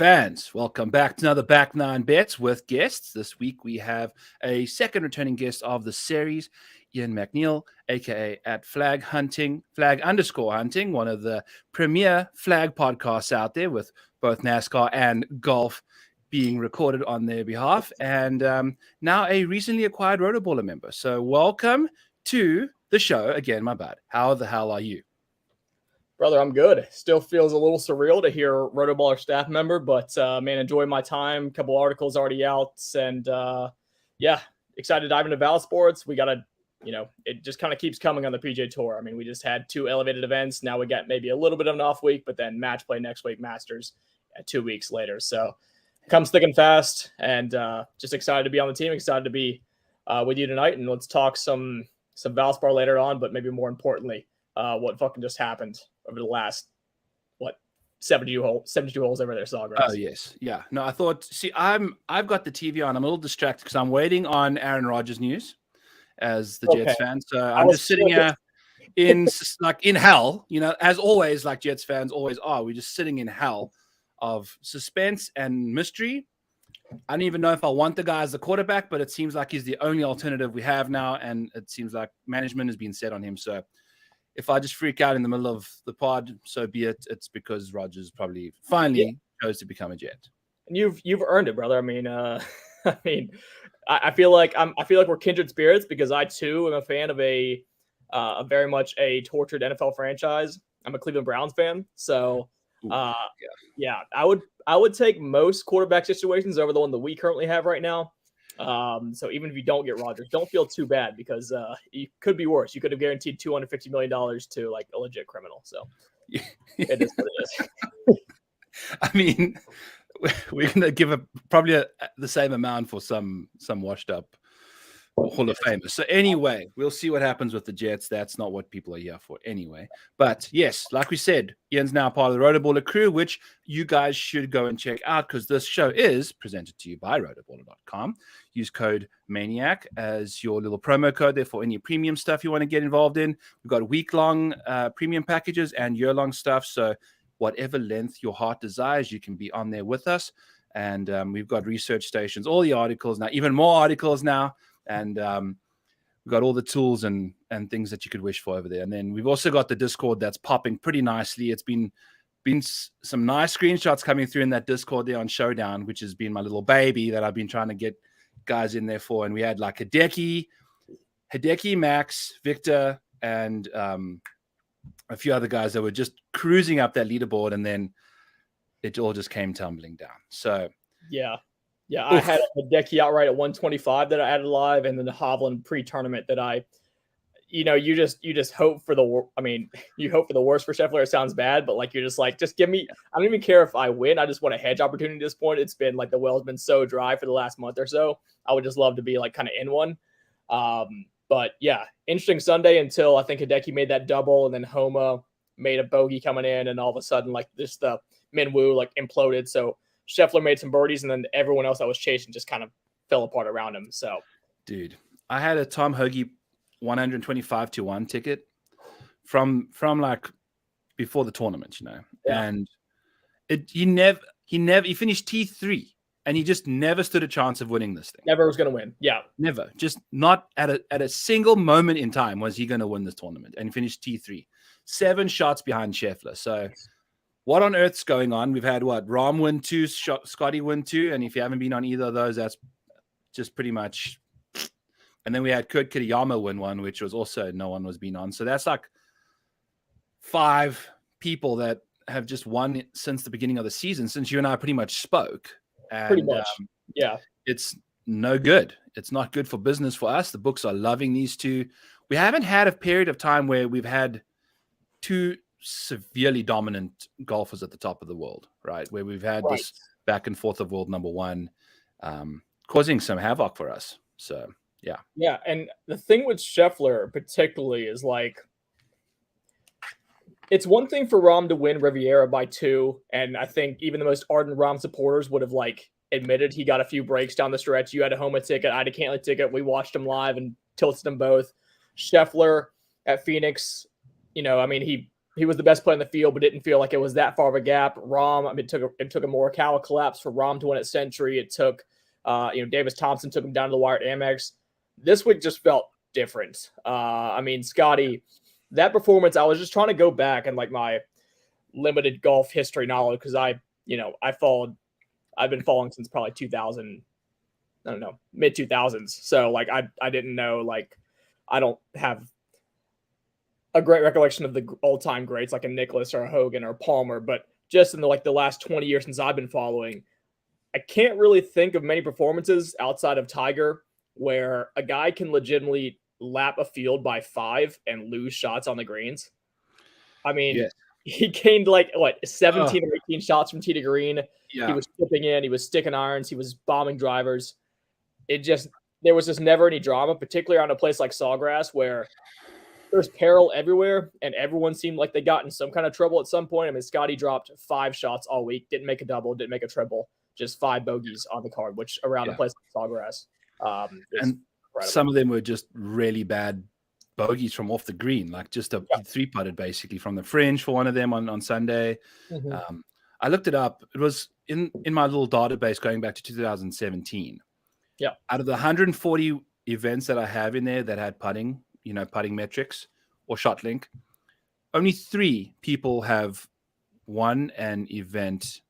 fans, welcome back to another Back Nine Bets with guests. This week we have a second returning guest of the series, Ian McNeil, aka at Flag_Hunting, one of the premier flag podcasts out there, with both NASCAR and golf being recorded on their behalf, and now a recently acquired Rotoballer member. So welcome to the show again. My bad. How the hell are you? Brother, I'm good. Still feels a little surreal to hear Rotoballer staff member, but man, enjoy my time. A couple articles already out, and yeah, excited to dive into Valspar. We got to, it just kind of keeps coming on the PJ Tour. I mean, we just had 2 elevated events. Now we got maybe a little bit of an off week, but then match play next week, Masters 2 weeks later. So comes thick and fast, and just excited to be on the team. Excited to be with you tonight, and let's talk some Valspar later on. But maybe more importantly, what fucking just happened over the last 72 holes over there, Sawgrass. Oh yes, yeah. No, I thought. See, I've got the TV on. I'm a little distracted because I'm waiting on Aaron Rodgers news as the Jets fan. So I'm just sitting here in hell. As always, like Jets fans always are. We're just sitting in hell of suspense and mystery. I don't even know if I want the guy as the quarterback, but it seems like he's the only alternative we have now, and it seems like management has been set on him. So if I just freak out in the middle of the pod, so be it. It's because Rodgers probably finally chose to become a Jet. And you've earned it, brother. I mean, I feel like we're kindred spirits, because I too am a fan of a very much a tortured NFL franchise. I'm a Cleveland Browns fan, so yeah, I would take most quarterback situations over the one that we currently have right now. So even if you don't get Rodgers, don't feel too bad, because it could be worse. You could have guaranteed $250 million to like a legit criminal. So it is what it is. I mean, we're gonna give probably the same amount for some washed up Hall of Famers. So anyway, we'll see what happens with the Jets. That's not what people are here for anyway. But yes, like we said, Ian's now part of the Rotoballer crew, which you guys should go and check out, because this show is presented to you by rotoballer.com. Use code MANIAC as your little promo code there for any premium stuff you want to get involved in. We've got week-long premium packages and year-long stuff. So whatever length your heart desires, you can be on there with us. And we've got research stations, all the articles now, even more articles now. And we've got all the tools and things that you could wish for over there. And then we've also got the Discord that's popping pretty nicely. It's been some nice screenshots coming through in that Discord there on Showdown, which has been my little baby that I've been trying to get guys in there for. And we had like Hideki, Max, Victor, and a few other guys that were just cruising up that leaderboard, and then it all just came tumbling down. So yeah, I had a Hideki outright at 125 that I added live, and then the Hovland pre-tournament that you just hope for you hope for the worst for Scheffler. It sounds bad, but like, you're just like, just give me, I don't even care if I win. I just want a hedge opportunity at this point. It's been like, the well's been so dry for the last month or so. I would just love to be like kind of in one. But yeah, interesting Sunday until I think Hideki made that double, and then Homa made a bogey coming in, and all of a sudden, like, just the Minwoo like imploded. So Scheffler made some birdies, and then everyone else that was chasing just kind of fell apart around him. So, dude, I had a Tom Hoagie 125-1 ticket from like before the tournament, and he finished T3, and he just never stood a chance of winning this thing. Never was going to win. Yeah, never. Just not at a single moment in time was he going to win this tournament, and he finished T3, 7 shots behind Scheffler. So what on earth's going on? We've had Rahm win 2, Scotty win 2, and if you haven't been on either of those, that's just pretty much. And then we had Kurt Kitayama win 1, which was also no one was being on. So that's like 5 people that have just won since the beginning of the season, since you and I pretty much spoke. And, pretty much, yeah. It's no good. It's not good for business for us. The books are loving these two. We haven't had a period of time where we've had 2 severely dominant golfers at the top of the world, right? Where we've had this back and forth of world number 1, causing some havoc for us. So, yeah. Yeah, and the thing with Scheffler particularly is, like, it's one thing for Rahm to win Riviera by 2, and I think even the most ardent Rahm supporters would have, like, admitted he got a few breaks down the stretch. You had a Homa ticket, I had a Cantley ticket. We watched him live and tilted them both. Scheffler at Phoenix, he he was the best player in the field, but didn't feel like it was that far of a gap. Rahm, I mean, it took a Morikawa collapse for Rahm to win at Century. It took, Davis Thompson took him down to the wire at Amex. This week just felt different. I mean, Scotty, that performance, I was just trying to go back and like my limited golf history knowledge because I've been following since probably 2000. I don't know, mid 2000s. So like I didn't know, like I don't have a great recollection of the all-time greats like a Nicklaus or a Hogan or a Palmer, but just in the last 20 years since I've been following, I can't really think of many performances outside of Tiger where a guy can legitimately lap a field by 5 and lose shots on the greens. I mean, Yes. he gained 17 or 18 shots from tee to green. Yeah. He was chipping in, he was sticking irons, he was bombing drivers. There was just never any drama, particularly on a place like Sawgrass where there's peril everywhere, and everyone seemed like they got in some kind of trouble at some point. I mean, Scotty dropped 5 shots all week, didn't make a double, didn't make a triple, just 5 bogeys on the card, which around a place like Sawgrass. And incredible. Some of them were just really bad bogeys from off the green, like just a 3-putted basically from the fringe for one of them on Sunday. Mm-hmm. I looked it up. It was in my little database going back to 2017. Yeah. Out of the 140 events that I have in there that had putting metrics or shot link, only 3 people have won an event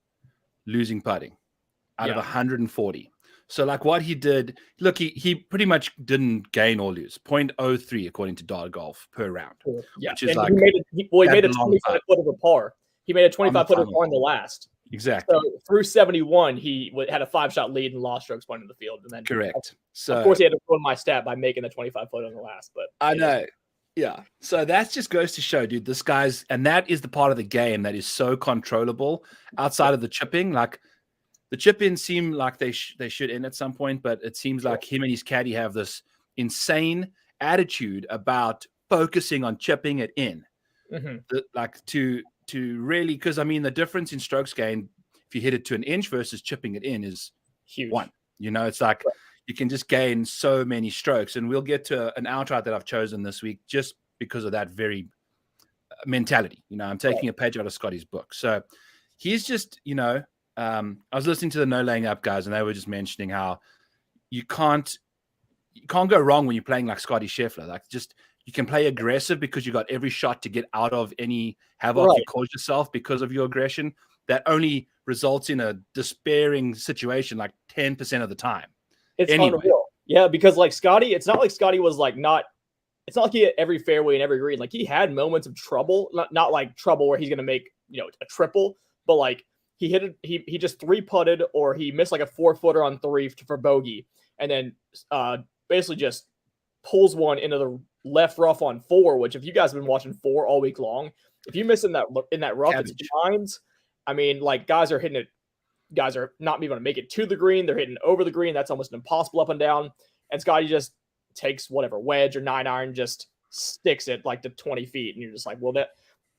losing putting out of 140. So like what he did, look, he pretty much didn't gain or lose. 0.03 according to Dart Golf per round. Yeah. Which is and like he made a 25-foot of a par. He made a 25-foot of a par in the last. Exactly. So through 71, he had a 5-shot lead and lost strokes pointing to the field. And then correct. So of course he had to ruin my stat by making the 25-foot on the last. But I know. Yeah. So that just goes to show, dude, this guy's, and that is the part of the game that is so controllable outside of the chipping. Like the chip-ins seem like they should end at some point, but it seems like him and his caddy have this insane attitude about focusing on chipping it in. Mm-hmm. To really, because I mean, the difference in strokes gain, if you hit it to an inch versus chipping it in is huge. 1. It's like you can just gain so many strokes. And we'll get to an outright that I've chosen this week just because of that very mentality. I'm taking a page out of Scotty's book. So he's just, I was listening to the No Laying Up guys, and they were just mentioning how you can't go wrong when you're playing like Scotty Scheffler. Like just you can play aggressive because you got every shot to get out of any havoc you caused yourself because of your aggression. That only results in a despairing situation like 10% of the time. It's unreal. Yeah, because like Scotty, it's not like Scotty was like it's not like he hit every fairway and every green. Like he had moments of trouble, not like trouble where he's gonna make a triple, but like he just 3-putted or he missed like a 4-footer on 3 for bogey, and then basically just pulls one into the left rough on 4. Which if you guys have been watching 4 all week long, if you miss in that rough, it's lines. I mean, like guys are not even going to make it to the green. They're hitting over the green. That's almost impossible up and down. And Scotty just takes whatever wedge or 9-iron, just sticks it like to 20 feet. And you're just like, well,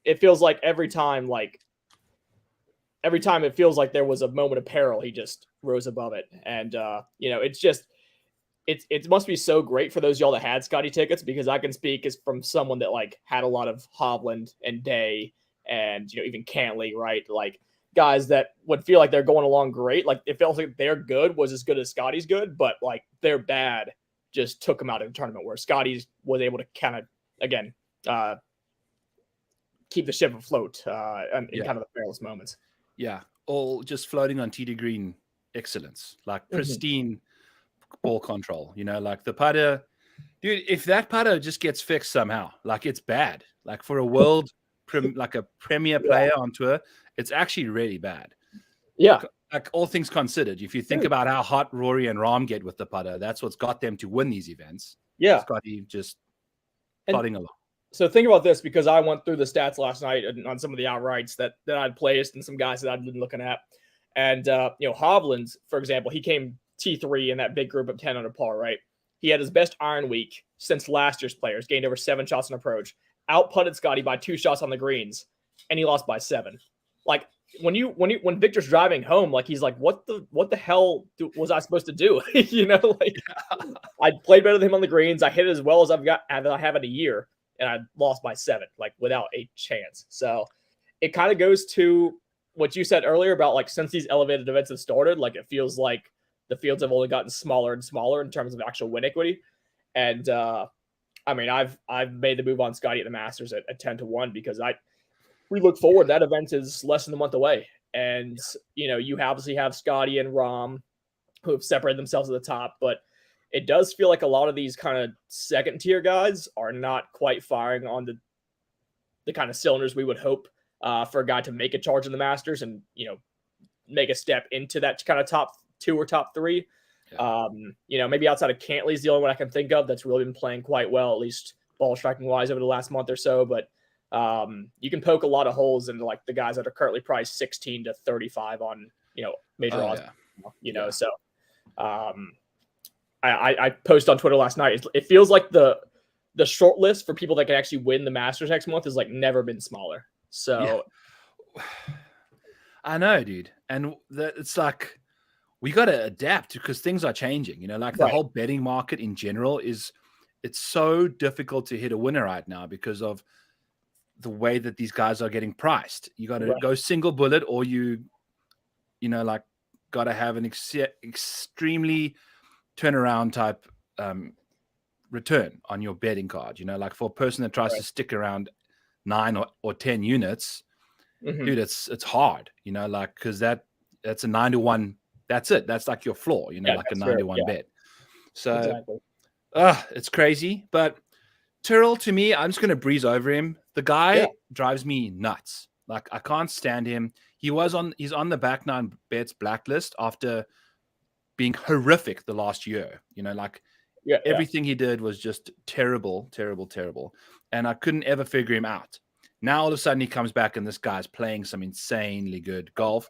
it feels like every time it feels like there was a moment of peril, he just rose above it. And, it's just, it must be so great for those of y'all that had Scotty tickets, because I can speak as from someone that like had a lot of Hovland and Day and, even Cantley, right? Like guys that would feel like they're going along great. Like it felt like their good was as good as Scotty's good, but like their bad just took them out of the tournament, where Scotty's was able to kind of, again, keep the ship afloat in kind of the perilous moments. Yeah. All just floating on tee to green excellence, like pristine ball control, like the putter, dude, if that putter just gets fixed somehow, like it's bad, like for a world like a premier player on tour, it's actually really bad. Yeah. Like all things considered, if you think about how hot Rory and Rahm get with the putter, that's what's got them to win these events. Yeah. Scotty just plodding along. So think about this, because I went through the stats last night on some of the outrights that I'd placed and some guys that I'd been looking at. And, Hovland's, for example, he came T3 in that big group of 10 under par, right? He had his best iron week since last year's players, gained over 7 shots in approach, out-putted Scotty by 2 shots on the greens, and he lost by 7. Like when Victor's driving home, like he's like, what the hell was I supposed to do? I played better than him on the greens. I hit it as well as I have in a year. and I lost by 7, like without a chance. So it kind of goes to what you said earlier about like since these elevated events have started, like it feels like the fields have only gotten smaller and smaller in terms of actual win equity. And I mean, I've made the move on Scotty at the Masters at 10-1 because we look forward. That event is less than a month away, and you know you obviously have Scotty and Rahm who have separated themselves at the top, but it does feel like a lot of these kind of second tier guys are not quite firing on the kind of cylinders we would hope for a guy to make a charge in the Masters and you know make a step into that kind of top 2 or top 3. Yeah. You know, maybe outside of Cantley's the only one I can think of that's really been playing quite well, at least ball striking wise over the last month or so. But you can poke a lot of holes into like the guys that are currently priced 16 to 35 on, you know, major odds, you know, so I posted on Twitter last night. It feels like the short list for people that can actually win the Masters next month has like never been smaller. So I know, dude. And it's like, we got to adapt because things are changing, you know, like the whole betting market in general it's so difficult to hit a winner right now because of the way that these guys are getting priced. You got to go single bullet or you know, like got to have an extremely turnaround type return on your betting card, you know, like for a person that tries to stick around 9 or 10 units, dude, it's hard, you know, like, cause that's a 9-1. That's it. That's like your floor, you know, like a 9-1 bet. So it's crazy. But Tyrrell, to me, I'm just going to breeze over him. The guy drives me nuts. Like, I can't stand him. He's on the back 9 bets blacklist after being horrific the last year. You know, like everything he did was just terrible, terrible, terrible. And I couldn't ever figure him out. Now, all of a sudden, he comes back and this guy's playing some insanely good golf.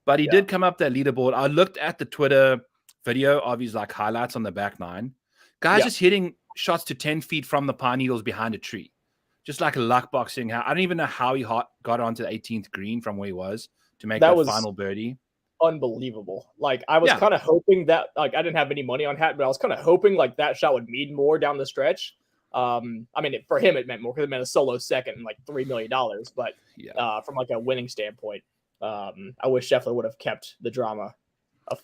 But he did come up that leaderboard. I looked at the Twitter video of his like highlights on the back 9. Guys just hitting shots to 10 feet from the pine needles behind a tree. Just like a luck boxing. I don't even know how he got onto the 18th green from where he was to make that final birdie. Unbelievable. Like I was kind of hoping that like I didn't have any money on Hatton, but I was kind of hoping like that shot would mean more down the stretch. I mean, for him it meant more because it meant a solo second and like $3 million. But from like a winning standpoint, I wish Scheffler would have kept the drama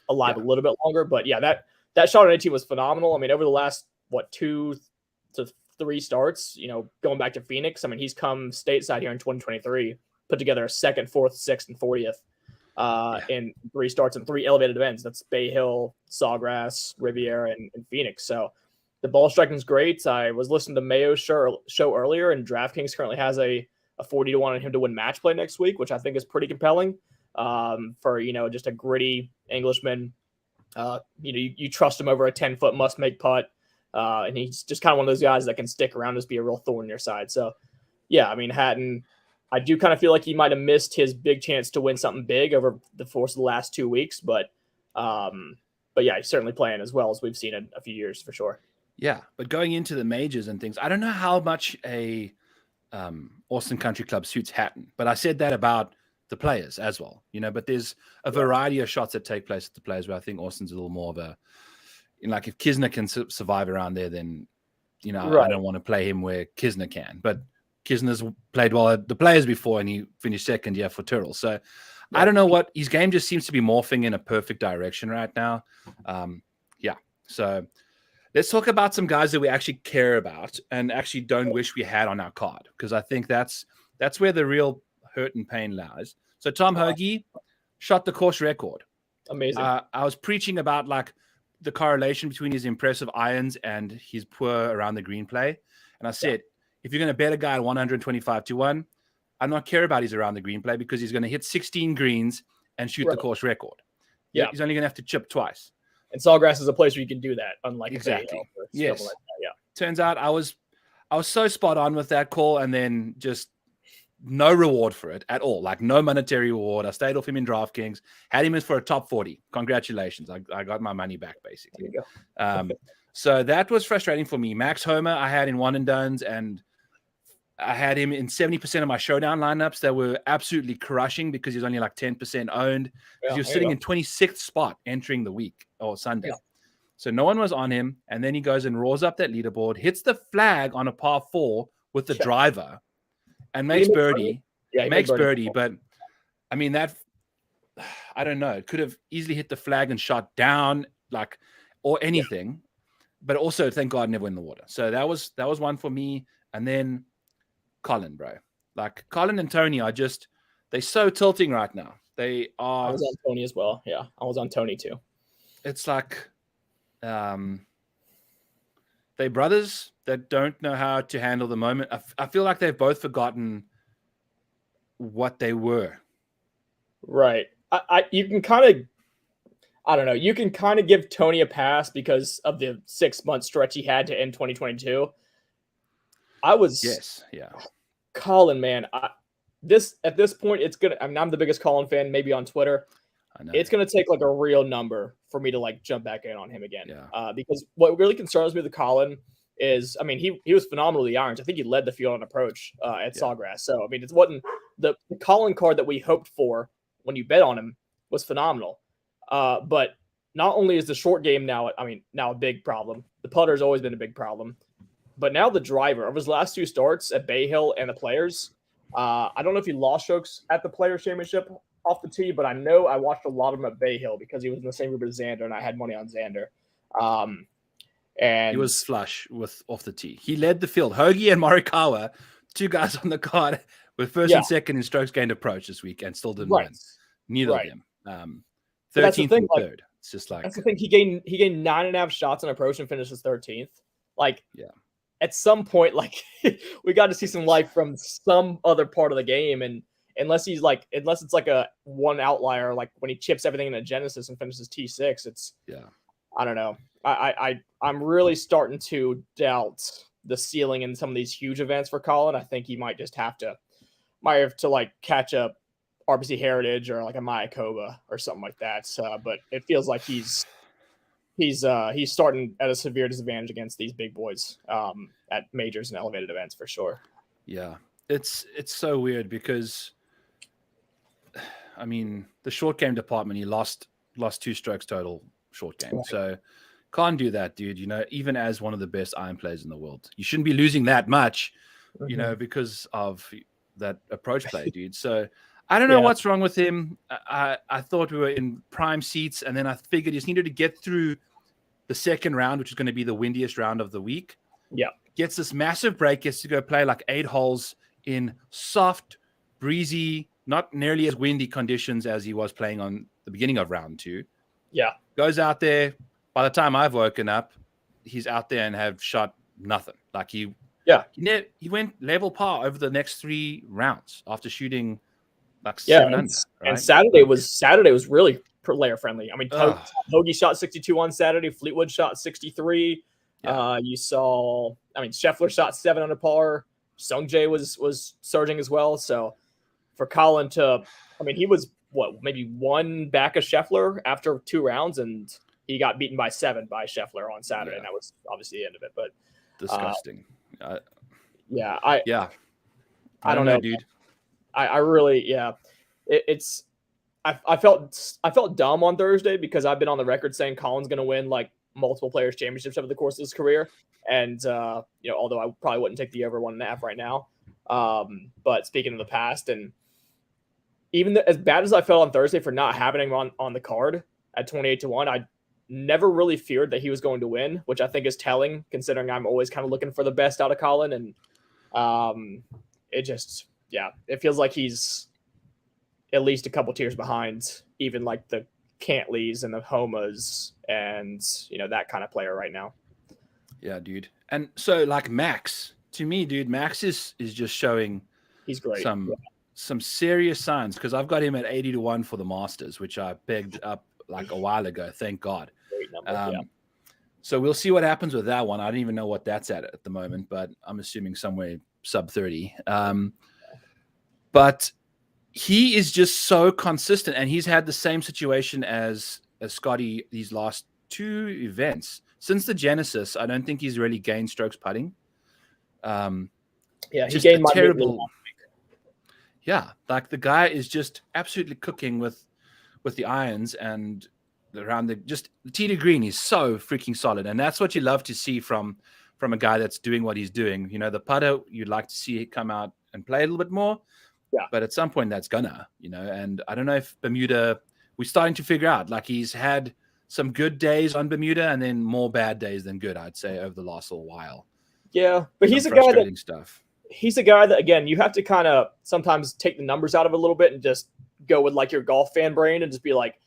alive a little bit longer. But yeah, that shot on 18 was phenomenal. I mean, over the last 2 to 3 starts, you know, going back to Phoenix, I mean, he's come stateside here in 2023, put together a 2nd, 4th, 6th, and 40th in 3 starts and 3 elevated events. That's Bay Hill, Sawgrass, Riviera, and Phoenix. So the ball striking is great. I was listening to Mayo's show earlier, and DraftKings currently has a 40-1 on him to win match play next week, which I think is pretty compelling for, you know, just a gritty Englishman. You know, you trust him over a 10-foot must-make putt, and he's just kind of one of those guys that can stick around and just be a real thorn in your side. So, yeah, I mean, Hatton, I do kind of feel like he might have missed his big chance to win something big over the course of the last 2 weeks, but yeah, he's certainly playing as well as we've seen in a few years for sure. Yeah, but going into the majors and things, I don't know how much a Austin Country Club suits Hatton, but I said that about the players as well, you know, but there's a variety of shots that take place at the players where I think Austin's a little more of a, you know, like if Kisner can survive around there, then, you know, I don't want to play him where Kisner can, but Kisner's played well at the players before and he finished 2nd for Tyrrell. So I don't know what his game just seems to be morphing in a perfect direction right now. So let's talk about some guys that we actually care about and actually don't wish we had on our card, because I think that's where the real hurt and pain lies. So Tom Hoagie shot the course record. Amazing. I was preaching about like the correlation between his impressive irons and his poor around the green play. And I said, if you're going to bet a guy at 125-1, I don't care about his around the green play because he's going to hit 16 greens and shoot the course record. Yeah. He's only going to have to chip twice. And Sawgrass is a place where you can do that, unlike exactly. Yes. Like that. Turns out I was so spot on with that call, and then just no reward for it at all. Like no monetary reward. I stayed off him in DraftKings, had him in for a top 40. Congratulations. I got my money back basically. So that was frustrating for me. Max Homer, I had in one and dones, and I had him in 70% of my showdown lineups that were absolutely crushing because he's only like 10% owned. He was sitting in 26th spot entering the week or Sunday. So no one was on him. And then he goes and roars up that leaderboard, hits the flag on a par 4 with the driver and Did he makes make birdie. Yeah, he Makes made birdie, but I mean that I don't know. It could have easily hit the flag and shot down, like, or anything. But also, thank God, never in the water. So that was one for me. And then Colin, bro. Like Colin and Tony are just they're so tilting right now. They I are. was on Tony as well. Yeah, I was on Tony too. It's like they brothers that don't know how to handle the moment. I feel like they've both forgotten what they were. Right. You can kind of, I don't know, you can kind of give Tony a pass because of the 6-month stretch he had to end 2022. Yes, yeah. Colin, man, at this point, it's gonna. I mean, I'm the biggest Colin fan, maybe on Twitter. I know. It's gonna take like a real number for me to like jump back in on him again. Yeah. Because what really concerns me with Colin is, I mean, he was phenomenal with the irons. I think he led the field on approach at Sawgrass. So I mean, it wasn't the Colin card that we hoped for when you bet on him was phenomenal. But not only is the short game now a big problem. The putter has always been a big problem. But now the driver of his last 2 starts at Bay Hill and the Players, I don't know if he lost strokes at the Players Championship off the tee, but I know I watched a lot of him at Bay Hill because he was in the same group as Xander, and I had money on Xander. And he was flush with off the tee. He led the field. Hoagie and Morikawa, 2 guys on the card with first and second in strokes gained approach this week, and still didn't win. Neither of them. 13th and third. It's just like that's the thing. He gained 9.5 shots on approach and finishes 13th. Like, at some point, like we got to see some life from some other part of the game, and unless it's like a one outlier, like when he chips everything in a Genesis and finishes T6, it's I don't know. I'm really starting to doubt the ceiling in some of these huge events for Colin. I think he might have to like catch up RBC Heritage or like a Mayakoba or something like that. But it feels like he's starting at a severe disadvantage against these big boys at majors and elevated events for sure. Yeah, it's so weird because, I mean, the short game department, he lost 2 strokes total short game. Right. So can't do that, dude. You know, even as one of the best iron players in the world, you shouldn't be losing that much, you know, because of that approach play, dude. So I don't know what's wrong with him. I thought we were in prime seats, and then I figured he just needed to get through the second round, which is going to be the windiest round of the week. Yeah. Gets this massive break, gets to go play like 8 holes in soft, breezy, not nearly as windy conditions as he was playing on the beginning of round 2. Yeah. Goes out there. By the time I've woken up, he's out there and have shot nothing. Like he went level par over the next 3 rounds after shooting like 7 under. Right? And Saturday was really player friendly. I mean, Hoagie shot 62 on Saturday. Fleetwood shot 63. You saw, I mean, Scheffler shot 7 under par. Sungjae was surging as well. So for Colin to, I mean, he was maybe 1 back of Scheffler after 2 rounds, and he got beaten by 7 by Scheffler on Saturday, and that was obviously the end of it. But disgusting. I don't know, dude. I really, I felt dumb on Thursday because I've been on the record saying Colin's going to win like multiple Players Championships over the course of his career, and although I probably wouldn't take the over 1.5 right now, but speaking of the past, and even as bad as I felt on Thursday for not having him on the card at 28-1, I never really feared that he was going to win, which I think is telling considering I'm always kind of looking for the best out of Colin, and it feels like he's at least a couple tiers behind even like the Cantleys and the Homas and that kind of player right now. Yeah, dude. And so like Max, to me, dude, Max is just showing he's great. Some serious signs, because I've got him at 80-1 for the Masters, which I pegged up like a while ago. Thank God. Great number, So we'll see what happens with that one. I don't even know what that's at the moment, but I'm assuming somewhere sub 30. But he is just so consistent, and he's had the same situation as Scotty these last 2 events. Since the Genesis, I don't think he's really gained strokes putting. He gained my terrible. Yeah, like the guy is just absolutely cooking with the irons, and around the tee to green, he's so freaking solid, and that's what you love to see from from a guy that's doing what he's doing. You know, the putter, you'd like to see it come out and play a little bit more. Yeah. But at some point that's gonna, you know, and I don't know if Bermuda, we're starting to figure out, like he's had some good days on Bermuda and then more bad days than good, I'd say, over the last little while. Yeah. But he's Some a guy that frustrating stuff. he's a guy that, again, you have to kind of sometimes take the numbers out of it a little bit and just go with like your golf fan brain and just be like,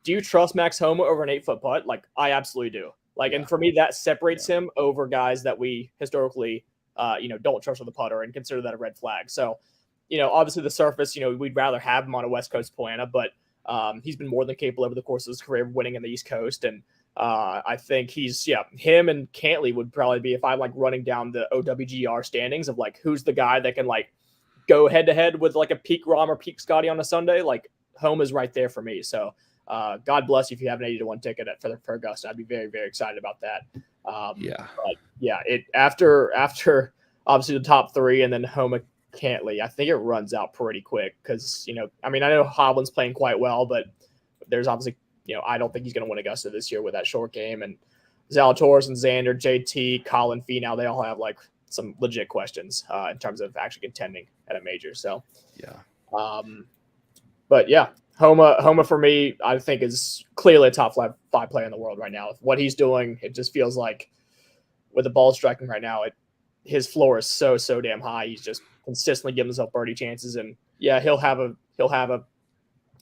do you trust Max Homa over an 8-foot putt? Like, I absolutely do. Like, and for me, that separates him over guys that we historically, don't trust with the putter and consider that a red flag. So, obviously the surface, we'd rather have him on a West Coast Polana, but he's been more than capable over the course of his career of winning in the East Coast. And I think him and Cantley would probably be, if I'm like running down the OWGR standings of like, who's the guy that can like go head to head with like a peak Rahm or peak Scotty on a Sunday, like Home is right there for me. So God bless you if you have an 80-1 ticket for Augusta. I'd be very, very excited about that. After obviously the top three and then Homa, Cantley, I think it runs out pretty quick because, I know Hovland's playing quite well, but there's obviously, I don't think he's going to win Augusta this year with that short game. And Zalatoris and Xander, JT, Colin Finau, they all have like some legit questions in terms of actually contending at a major. So, but yeah, Homa for me, I think is clearly a top five player in the world right now. With what he's doing, it just feels like with the ball striking right now, his floor is so damn high. He's just consistently giving himself birdie chances, and he'll have a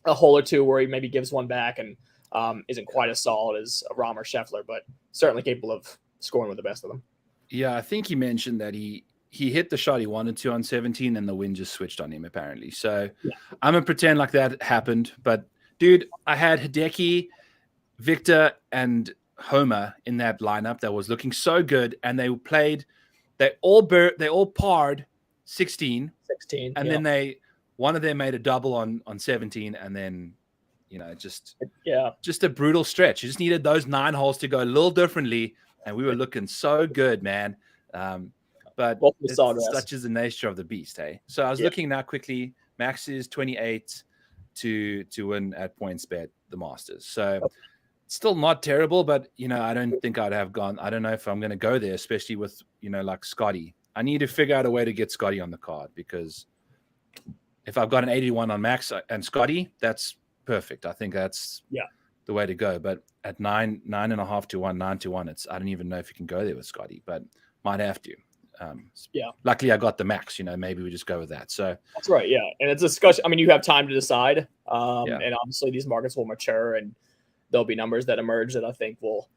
hole or two where he maybe gives one back and isn't quite as solid as a Rahm or Scheffler, but certainly capable of scoring with the best of them. Yeah, I think he mentioned that he hit the shot he wanted to on 17 and the wind just switched on him apparently. So I'm going to pretend like that happened. But dude, I had Hideki, Victor, and Homa in that lineup that was looking so good. And they all parred 16. And then one of them made a double on 17. And then, just a brutal stretch. You just needed those 9 holes to go a little differently. And we were looking so good, man. But it's such is the nature of the beast, hey? So I was looking now quickly. Max is 28 to win at PointsBet the Masters. So still not terrible, but, I don't think I'd have gone. I don't know if I'm going to go there, especially with, like Scotty. I need to figure out a way to get Scotty on the card because if I've got an 81 on Max and Scotty, that's perfect. I think that's the way to go. But at 9.5 to 1, 9 to 1, I don't even know if you can go there with Scotty, but might have to. Luckily I got the Max, maybe we just go with that. So that's right. Yeah. And it's a discussion. You have time to decide. And obviously these markets will mature and there'll be numbers that emerge that I think will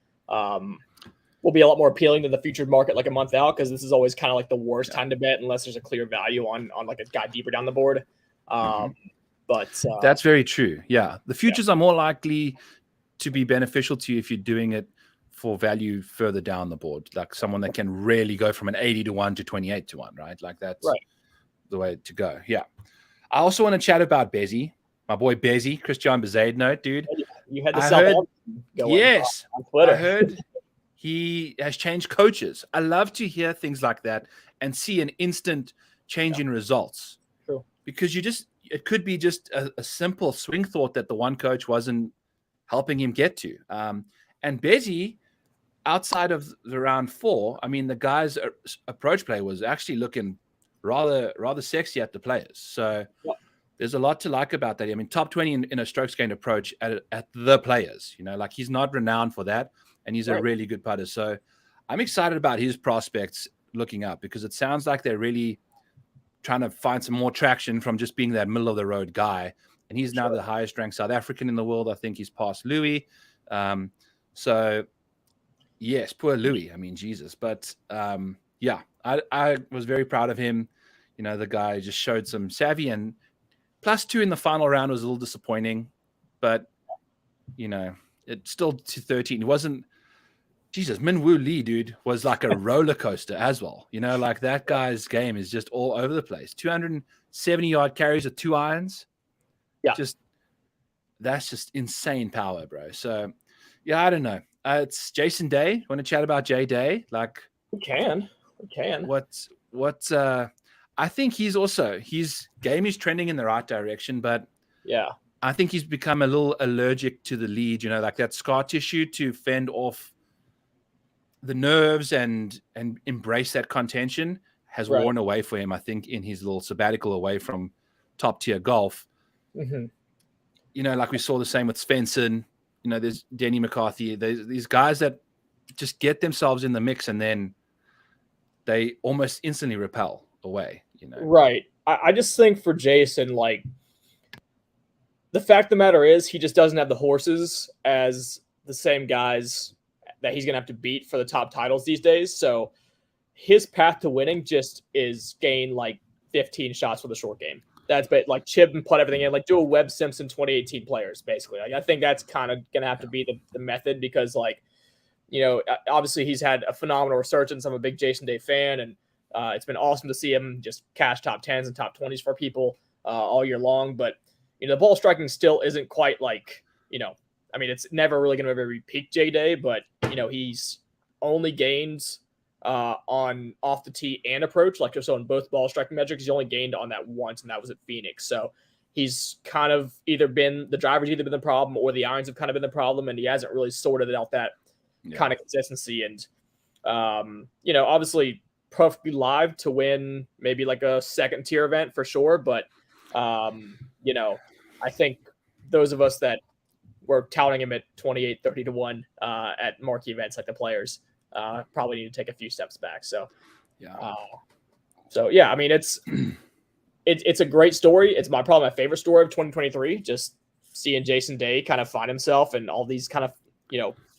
be a lot more appealing to the future market like a month out, because this is always kind of like the worst time to bet unless there's a clear value on like a guy deeper down the board. But that's very true. Yeah. The futures are more likely to be beneficial to you if you're doing it for value further down the board, like someone that can really go from an 80 to 1 to 28 to 1, right? Like that's the way to go. Yeah. I also want to chat about Bezzy, my boy Bezzy, Christian Bezuidenhout, dude. You had the yes, on Twitter. I heard he has changed coaches. I love to hear things like that and see an instant change in results. True. Because it could be just a simple swing thought that the one coach wasn't helping him get to. And Bezzy, outside of the round 4, the guy's approach play was actually looking rather sexy at the players. So there's a lot to like about that. Top 20 in a strokes gained approach at the players. Like he's not renowned for that, and he's a really good putter. So I'm excited about his prospects looking up because it sounds like they're really trying to find some more traction from just being that middle of the road guy. And he's now the highest ranked South African in the world. I think he's passed Louis. So yes, poor Louis. Jesus. But I was very proud of him. The guy just showed some savvy, and +2 in the final round was a little disappointing, but it's still to 13. It wasn't, Jesus, Minwoo Lee, dude, was like a roller coaster as well. Like that guy's game is just all over the place. 270-yard carries with 2 irons. Yeah. That's just insane power, bro. So I don't know. It's Jason Day. Want to chat about Jay Day? Like we can. What I think his game is trending in the right direction, but I think he's become a little allergic to the lead, like that scar tissue to fend off the nerves and embrace that contention has Right. worn away for him. I think in his little sabbatical away from top tier golf, Mm-hmm. like we saw the same with Svensson. There's Denny McCarthy. There's these guys that just get themselves in the mix and then they almost instantly repel away. Right. I just think for Jason, like, the fact of the matter is he just doesn't have the horses as the same guys that he's going to have to beat for the top titles these days. So his path to winning just is gain like 15 shots with a short game. That's like chip and put everything in, like do a Webb Simpson 2018 players, basically. Like, I think that's kind of going to have to be the method because, like, obviously he's had a phenomenal resurgence. I'm a big Jason Day fan, and it's been awesome to see him just cash top 10s and top 20s for people all year long. But, the ball striking still isn't quite like, I mean, it's never really going to ever peak J Day, but, he's only gained on off the tee and approach, like just on both ball striking metrics. He's only gained on that once, and that was at Phoenix. So he's kind of either been the driver's either been the problem or the irons have kind of been the problem, and he hasn't really sorted out that kind of consistency. And obviously perfectly live to win maybe like a second tier event for sure, but I think those of us that were touting him at 28, 30 to 1 at marquee events like the Players probably need to take a few steps back. So I mean, it's a great story. It's probably my favorite story of 2023. Just seeing Jason Day kind of find himself and all these kind of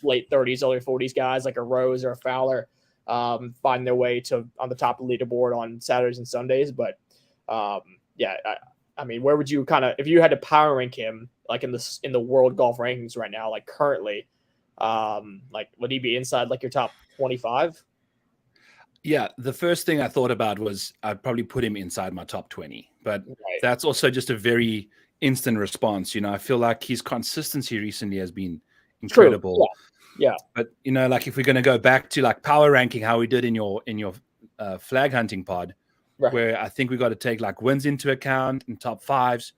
late 30s, early 40s guys like a Rose or a Fowler find their way to on the top of the leaderboard on Saturdays and Sundays. But I mean, where would you kind of, if you had to power rank him, like in the world golf rankings right now, like currently, like would he be inside like your top 25? Yeah, the first thing I thought about was I'd probably put him inside my top 20, but that's also just a very instant response. I feel like his consistency recently has been incredible. Yeah. But like if we're going to go back to like power ranking, how we did in your flag hunting pod, where I think we got to take like wins into account and top fives.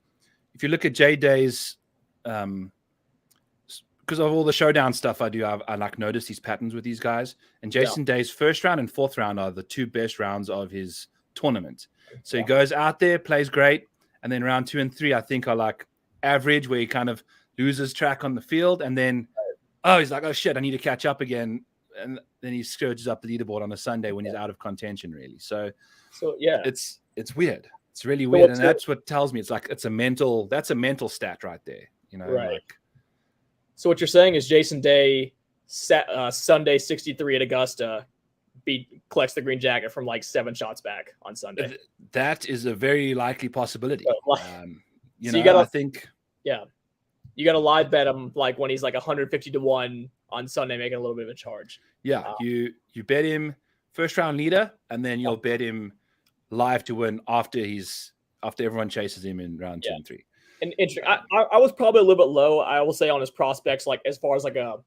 If you look at J Day's, because of all the showdown stuff I do, I like notice these patterns with these guys. And Jason Day's first round and fourth round are the two best rounds of his tournament. So he goes out there, plays great, and then round 2 and 3 I think are like average, where he kind of loses track on the field, and then he's like, oh shit, I need to catch up again, and then he scourges up the leaderboard on a Sunday when he's out of contention, really. So yeah, it's weird. It's really weird, and that's what tells me that's a mental stat right there. So what you're saying is Jason Day Sunday 63 at Augusta collects the green jacket from like 7 shots back on Sunday. That is a very likely possibility. I think you got to live bet him like when he's like 150 to 1 on Sunday, making a little bit of a charge. Yeah, you bet him first round leader, and then you'll bet him live to win after everyone chases him in round 2 and 3. And interesting. I was probably a little bit low, I will say, on his prospects, like as far as like a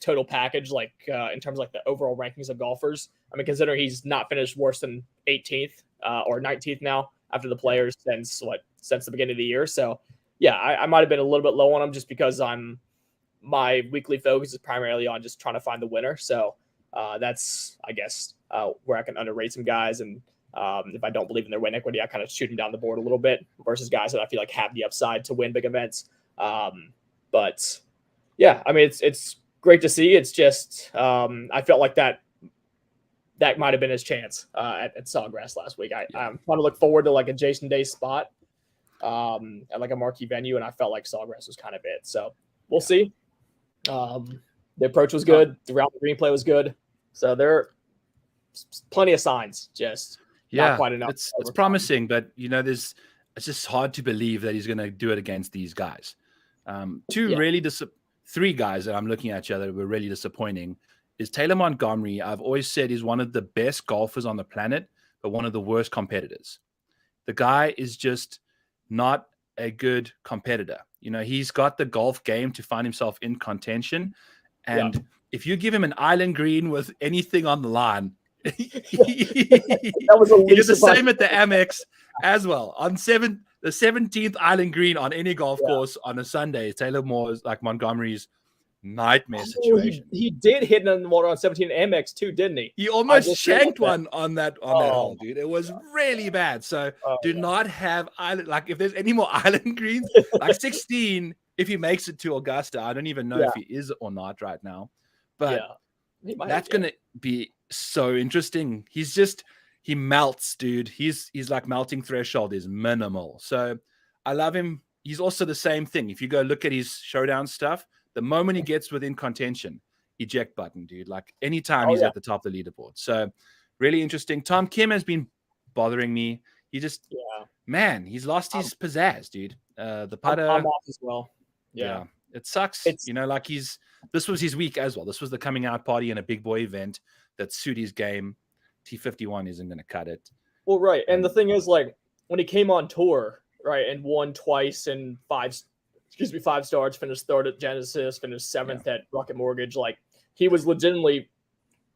total package, like in terms of like the overall rankings of golfers. I mean, considering he's not finished worse than 18th or 19th now after the Players since the beginning of the year. So yeah, I might have been a little bit low on him just because my weekly focus is primarily on just trying to find the winner. So that's, I guess, where I can underrate some guys. And if I don't believe in their win equity, I kind of shoot them down the board a little bit versus guys that I feel like have the upside to win big events. But yeah, I mean, it's great to see. It's just I felt like that might have been his chance at Sawgrass last week. I'm trying to look forward to like a Jason Day spot at like a marquee venue, and I felt like Sawgrass was kind of it. So we'll see. The approach was good. The round green play was good. So there are plenty of signs, just not quite enough. It's promising, but it's just hard to believe that he's going to do it against these guys. Three guys that I'm looking at that were really disappointing is Taylor Montgomery. I've always said he's one of the best golfers on the planet, but one of the worst competitors. The guy is just not a good competitor. He's got the golf game to find himself in contention. And if you give him an island green with anything on the line, he did the same at the Amex as well. On the 17th island green on any golf course on a Sunday, Taylor Montgomery's nightmare Oh, situation. he did hit on the water on 17 Amex too, didn't he? He almost just realized shanked that. one on that hole, dude. It was really bad. So do Yeah. not have island. Like if there's any more island greens, like 16, if he makes it to Augusta, I don't even know if he is or not right now. But that's gonna be so interesting. He melts, dude. He's like melting threshold is minimal. So I love him. He's also the same thing. If you go look at his showdown stuff, the moment he gets within contention, eject button, dude. Like anytime he's at the top of the leaderboard. So really interesting. Tom Kim has been bothering me. He just man, he's lost his pizzazz, dude. The putter. I'm off as well. Yeah. It sucks. Like this was his week as well. This was the coming out party and a big boy event that suit his game. T51 isn't going to cut it. Well, right. And the thing is, like, when he came on tour, right, and won twice in 5 starts, finished third at Genesis, finished 7th at Rocket Mortgage, like, he was legitimately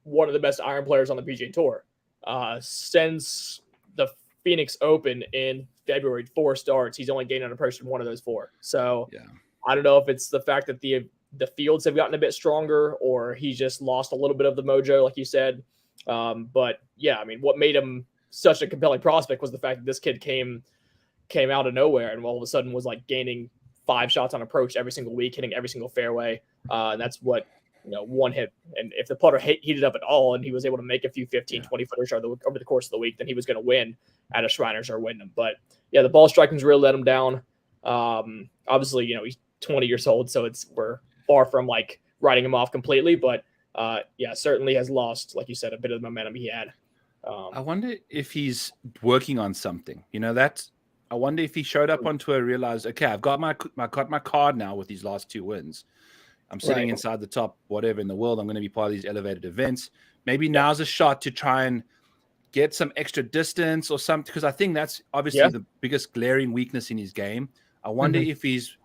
one of the best iron players on the PGA Tour. Since the Phoenix Open in February, 4 starts, he's only gained on a person 1 of those 4. So I don't know if it's the fact that the fields have gotten a bit stronger or he just lost a little bit of the mojo, like you said. But yeah, I mean, what made him such a compelling prospect was the fact that this kid came out of nowhere and all of a sudden was like gaining 5 shots on approach every single week, hitting every single fairway. And that's what, one hit. And if the putter heated up at all and he was able to make a few 15, 20 footers over the course of the week, then he was going to win at a Shriners or Wyndham. But yeah, the ball striking's really let him down. Obviously, he's 20 years old, so we're far from like writing him off completely, but certainly has lost, like you said, a bit of the momentum he had. I wonder if he's working on something. I wonder if he showed up on tour, realized, okay, I've got my card now with these last 2 wins. I'm sitting inside the top whatever in the world. I'm going to be part of these elevated events. Maybe now's a shot to try and get some extra distance or something, because I think that's obviously the biggest glaring weakness in his game. I wonder if he's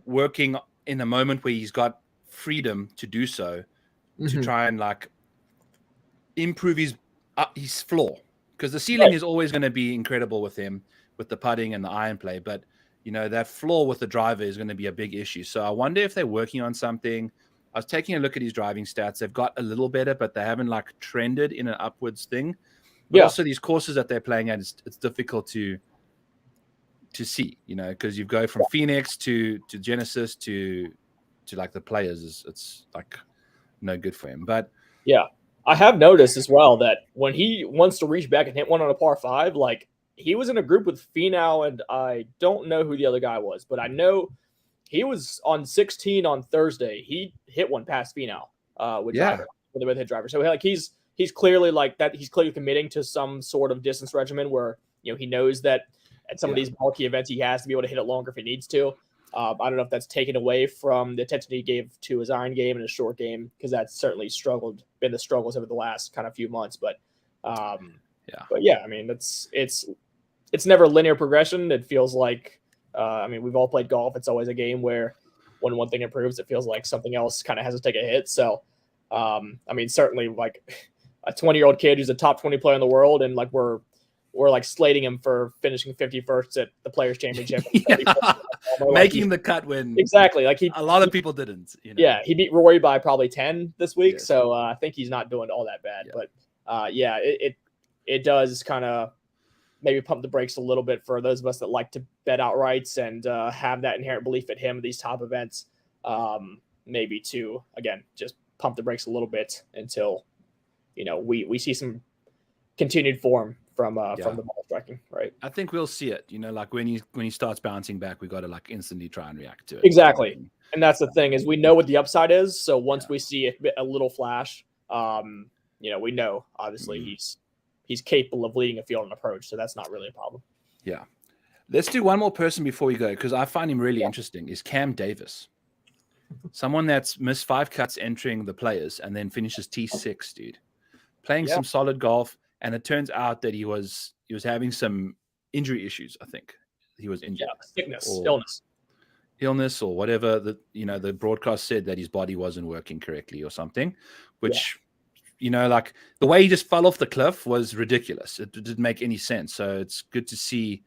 working in a moment where he's got freedom to do so, to try and like improve his floor, because the ceiling is always going to be incredible with him with the putting and the iron play, but that floor with the driver is going to be a big issue. So I wonder if they're working on something. I was taking a look at his driving stats. They've got a little better, but they haven't like trended in an upwards thing. But also these courses that they're playing at, it's difficult to see, because you go from Phoenix to Genesis to like the Players. It's like no good for him. But I have noticed as well that when he wants to reach back and hit one on a par 5, like he was in a group with Finau, and I don't know who the other guy was, but I know he was on 16 on Thursday. He hit one past Finau with driver, with the hit driver. So like he's clearly like that. He's clearly committing to some sort of distance regimen where he knows that at some of these bulky events he has to be able to hit it longer if he needs to. I don't know if that's taken away from the attention he gave to his iron game and his short game, because that's certainly been the struggles over the last kind of few months. But I mean, it's never linear progression. It feels like, I mean, we've all played golf. It's always a game where when one thing improves, it feels like something else kind of has to take a hit. So, I mean, certainly like a 20-year-old kid who's a top 20 player in the world, and like we're like slating him for finishing 51st at the Players Championship, making the cut when exactly like a lot of people didn't. Yeah, he beat Rory by probably 10 this week, so I think he's not doing all that bad. But it does kind of maybe pump the brakes a little bit for those of us that like to bet outrights and have that inherent belief at him at these top events. Maybe to again just pump the brakes a little bit until we see some continued form from the ball striking, right? I think we'll see it. Like when he starts bouncing back, we got to like instantly try and react to it. Exactly, and that's the thing is we know what the upside is. So once we see a little flash, we know obviously he's capable of leading a field and approach. So that's not really a problem. Yeah, let's do one more person before we go, because I find him really interesting. Is Cam Davis, someone that's missed 5 cuts entering the Players and then finishes T6, dude, playing some solid golf. And it turns out that he was having some injury issues. I think he was injured, sickness, illness, or whatever. The broadcast said that his body wasn't working correctly or something, which like the way he just fell off the cliff was ridiculous. It didn't make any sense. So it's good to see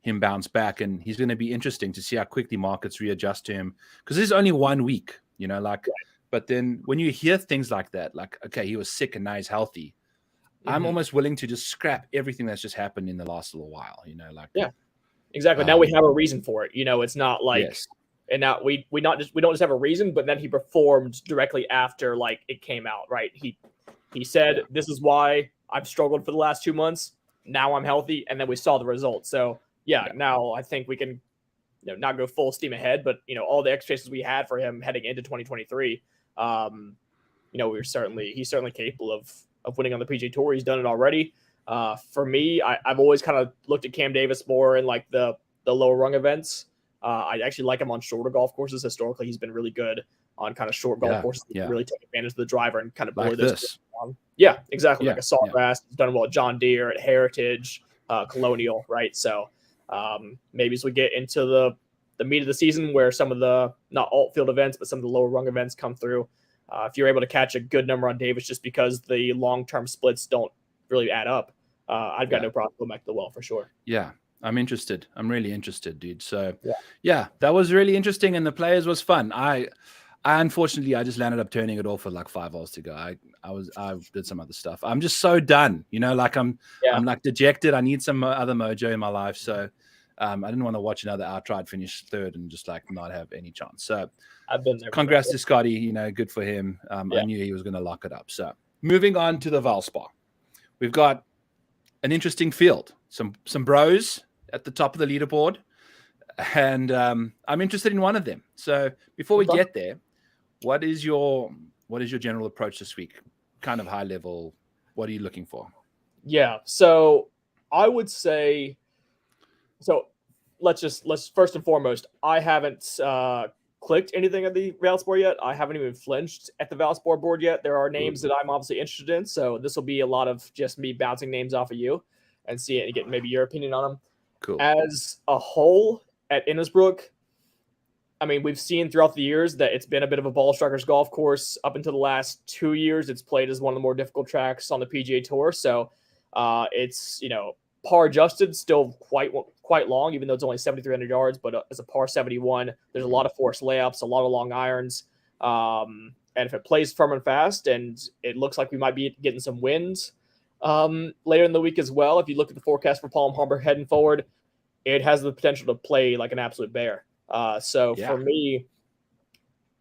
him bounce back, and he's going to be interesting to see how quickly markets readjust to him, because this is only 1 week like, but then when you hear things like that, like, okay, he was sick and now he's healthy, I'm almost willing to just scrap everything that's just happened in the last little while, like. Yeah, exactly. Now we have a reason for it. It's not like, Yes. and now we don't just have a reason, but then he performed directly after like it came out, right? He said, this is why I've struggled for the last 2 months. Now I'm healthy. And then we saw the results. So now I think we can, not go full steam ahead, but all the expectations we had for him heading into 2023, he's certainly capable of winning on the PGA Tour. He's done it already. For me, I've always kind of looked at Cam Davis more in like the lower rung events. I actually like him on shorter golf courses. Historically, he's been really good on kind of short golf courses. That really take advantage of the driver and kind of blow like those this. down. Yeah, exactly. Like a Sawgrass. He's done well at John Deere, at Heritage, Colonial, right? So maybe as we get into the meat of the season, where some of the not alt field events, but some of the lower rung events come through, if you're able to catch a good number on Davis, just because the long term splits don't really add up, I've got no problem going back to the well for sure. Yeah. I'm interested. I'm really interested, dude. So that was really interesting. And the players was fun. I unfortunately, I just landed up turning it off for like 5 hours to go. I did some other stuff. I'm just so done, like I'm like dejected. I need some other mojo in my life. So I didn't want to watch another outright finish third and just like not have any chance. So I've been there. Congrats to Scotty, good for him. I knew he was going to lock it up. So moving on to the Valspar, we've got an interesting field, some bros at the top of the leaderboard. And I'm interested in one of them. So before we get there, what is your general approach this week? Kind of high level. What are you looking for? Yeah. So I would say, let's first and foremost, I haven't clicked anything at the Valspar yet. I haven't even flinched at the Valspar board yet. There are names that I'm obviously interested in. So this will be a lot of just me bouncing names off of you and see it and get maybe your opinion on them. Cool. As a whole at Innisbrook, I mean, we've seen throughout the years that it's been a bit of a ball strikers golf course. Up until the last 2 years, it's played as one of the more difficult tracks on the PGA Tour. So it's, par adjusted, still quite long, even though it's only 7,300 yards. But as a par 71, there's a lot of forced layups, a lot of long irons. And if it plays firm and fast, and it looks like we might be getting some winds later in the week as well. If you look at the forecast for Palm Harbor heading forward, it has the potential to play like an absolute bear. For me,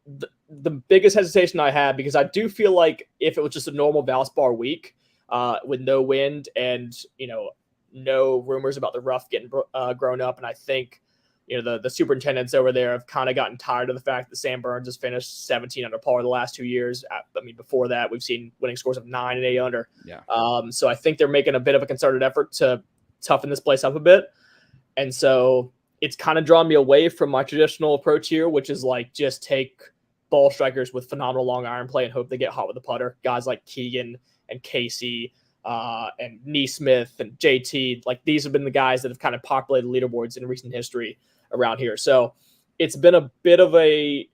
the biggest hesitation I had, because I do feel like if it was just a normal Valspar week with no wind and, no rumors about the rough getting grown up, and I think, the superintendents over there have kind of gotten tired of the fact that Sam Burns has finished 17 under par the last 2 years. I mean, before that, we've seen winning scores of 9 and 8 under. Yeah. So I think they're making a bit of a concerted effort to toughen this place up a bit. And so it's kind of drawn me away from my traditional approach here, which is like just take ball strikers with phenomenal long iron play and hope they get hot with the putter. Guys like Keegan and Casey and Neesmith and JT, like these have been the guys that have kind of populated leaderboards in recent history around here. So it's been a bit of a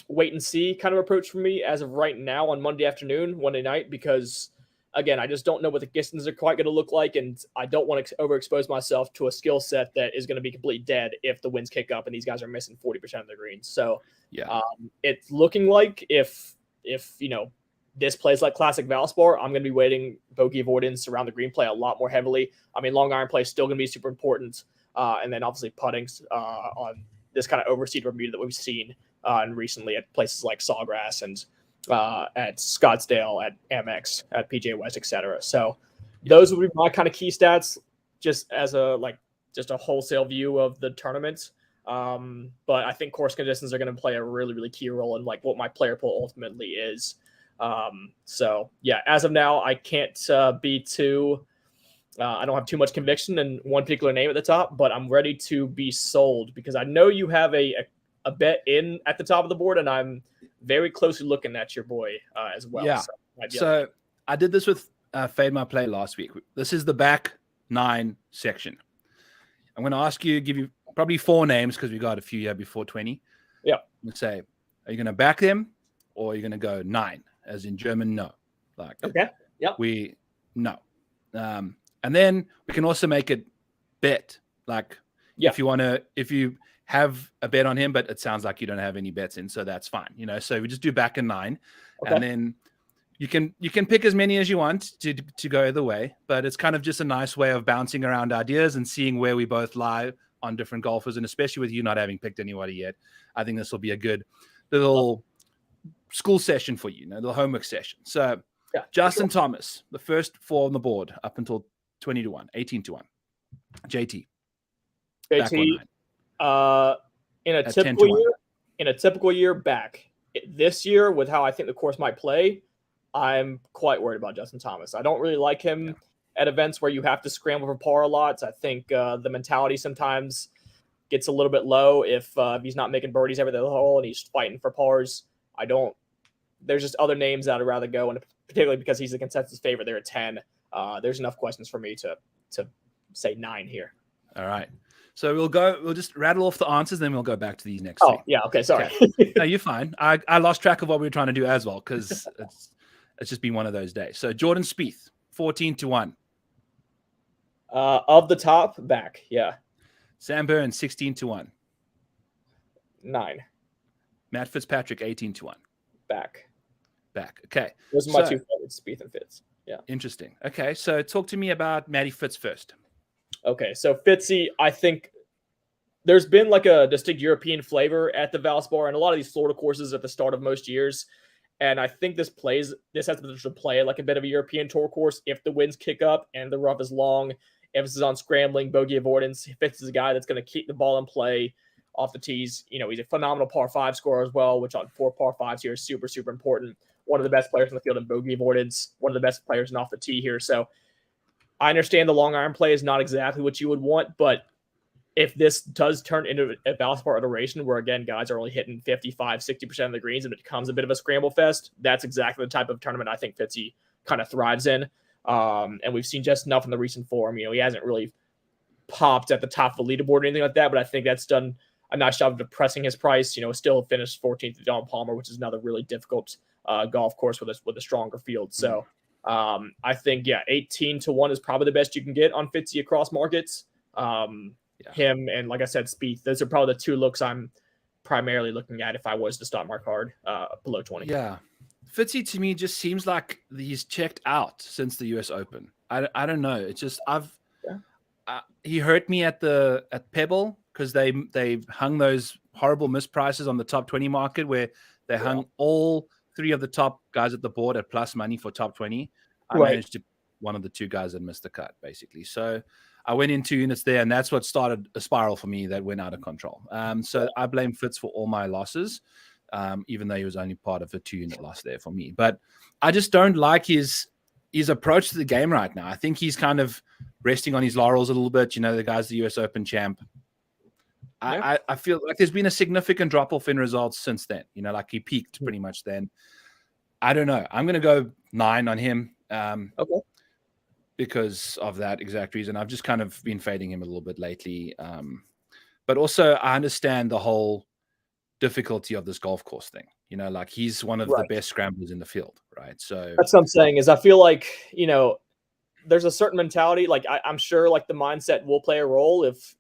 wait and see kind of approach for me as of right now on Monday night, because again, I just don't know what the distance are quite going to look like, and I don't want to overexpose myself to a skill set that is going to be completely dead if the winds kick up and these guys are missing 40% of their greens. So it's looking like if this plays like classic Valspar, I'm going to be waiting bogey avoidance around the green play a lot more heavily. I mean, long iron play is still going to be super important, and then obviously putting on this kind of overseed Bermuda that we've seen and recently at places like Sawgrass and at Scottsdale, at Amex, at PGA West, etc. So those would be my kind of key stats, just as a wholesale view of the tournament. But I think course conditions are going to play a really, really key role in like what my player pool ultimately is. As of now, I can't be too. I don't have too much conviction in one particular name at the top, but I'm ready to be sold because I know you have a bet in at the top of the board, and I'm very closely looking at your boy as well. Yeah. So I did this with Fade My Play last week. This is the back 9 section. I'm going to ask you, give you probably 4 names because we got a few here before 20. Yeah. And say, are you going to back them or are you going to go 9, as in German? No. Like, okay. Yeah. No. And then we can also make it bet. Like, if you have a bet on him, but it sounds like you don't have any bets in, so that's fine. So we just do back in 9, and then you can pick as many as you want to go either way, but it's kind of just a nice way of bouncing around ideas and seeing where we both lie on different golfers, and especially with you not having picked anybody yet, I think this will be a good little school session for you, little homework session. So Justin Thomas, the first 4 on the board up until 20 to 1, 18 to 1. JT. In a typical year back. This year, with how I think the course might play, I'm quite worried about Justin Thomas. I don't really like him at events where you have to scramble for par a lot. I think the mentality sometimes gets a little bit low if he's not making birdies every other hole and he's fighting for pars. There's just other names that I'd rather go, and particularly because he's the consensus favorite there at 10. There's enough questions for me to say 9 here. All right. So we'll just rattle off the answers, then we'll go back to these next. Oh, yeah. Okay. Sorry. Okay. No, you're fine. I lost track of what we were trying to do as well, because it's just been one of those days. So Jordan Spieth, 14 to 1. Of the top, back. Yeah. Sam Burns, 16 to 1. 9. Matt Fitzpatrick, 18 to 1. Back. Okay. Those are my 2 favorites, Spieth and Fitz. Yeah. Interesting. Okay. So talk to me about Matty Fitz first. Okay. So Fitzy, I think there's been like a distinct European flavor at the Valspar and a lot of these Florida courses at the start of most years. And I think this has the potential to play like a bit of a European tour course if the winds kick up and the rough is long. Emphasis on scrambling, bogey avoidance. Fitz is a guy that's going to keep the ball in play off the tees. He's a phenomenal par 5 scorer as well, which on 4 par 5s here is super, super important. One of the best players in the field in bogey avoidance, one of the best players in off the tee here. So I understand the long iron play is not exactly what you would want, but if this does turn into a Valspar iteration where, again, guys are only hitting 55, 60% of the greens and it becomes a bit of a scramble fest, that's exactly the type of tournament I think Fitzy kind of thrives in. And we've seen just enough in the recent form. He hasn't really popped at the top of the leaderboard or anything like that, but I think that's done a nice job of depressing his price. Still finished 14th at Don Palmer, which is another really difficult golf course with a stronger field. So I think, 18 to 1 is probably the best you can get on Fitzy across markets. Him and, like I said, Spieth, those are probably the 2 looks I'm primarily looking at if I was to start my card below 20. Yeah. Fitzy to me just seems like he's checked out since the US Open. I don't know. It's just he hurt me at Pebble because they hung those horrible misprices on the top 20 market where they hung all 3 of the top guys at the board at plus money for top 20. I managed to one of the 2 guys that missed the cut, basically. So I went in 2 units there, and that's what started a spiral for me that went out of control. So I blame Fitz for all my losses, even though he was only part of a 2-unit loss there for me. But I just don't like his approach to the game right now. I think he's kind of resting on his laurels a little bit. The guy's the US Open champ. I feel like there's been a significant drop-off in results since then. Like he peaked pretty much then. I don't know. I'm going to go 9 on him. Okay. Because of that exact reason. I've just kind of been fading him a little bit lately. But also I understand the whole difficulty of this golf course thing. Like he's one of the best scramblers in the field, right? So that's what I'm saying is I feel like, there's a certain mentality. Like I'm sure like the mindset will play a role if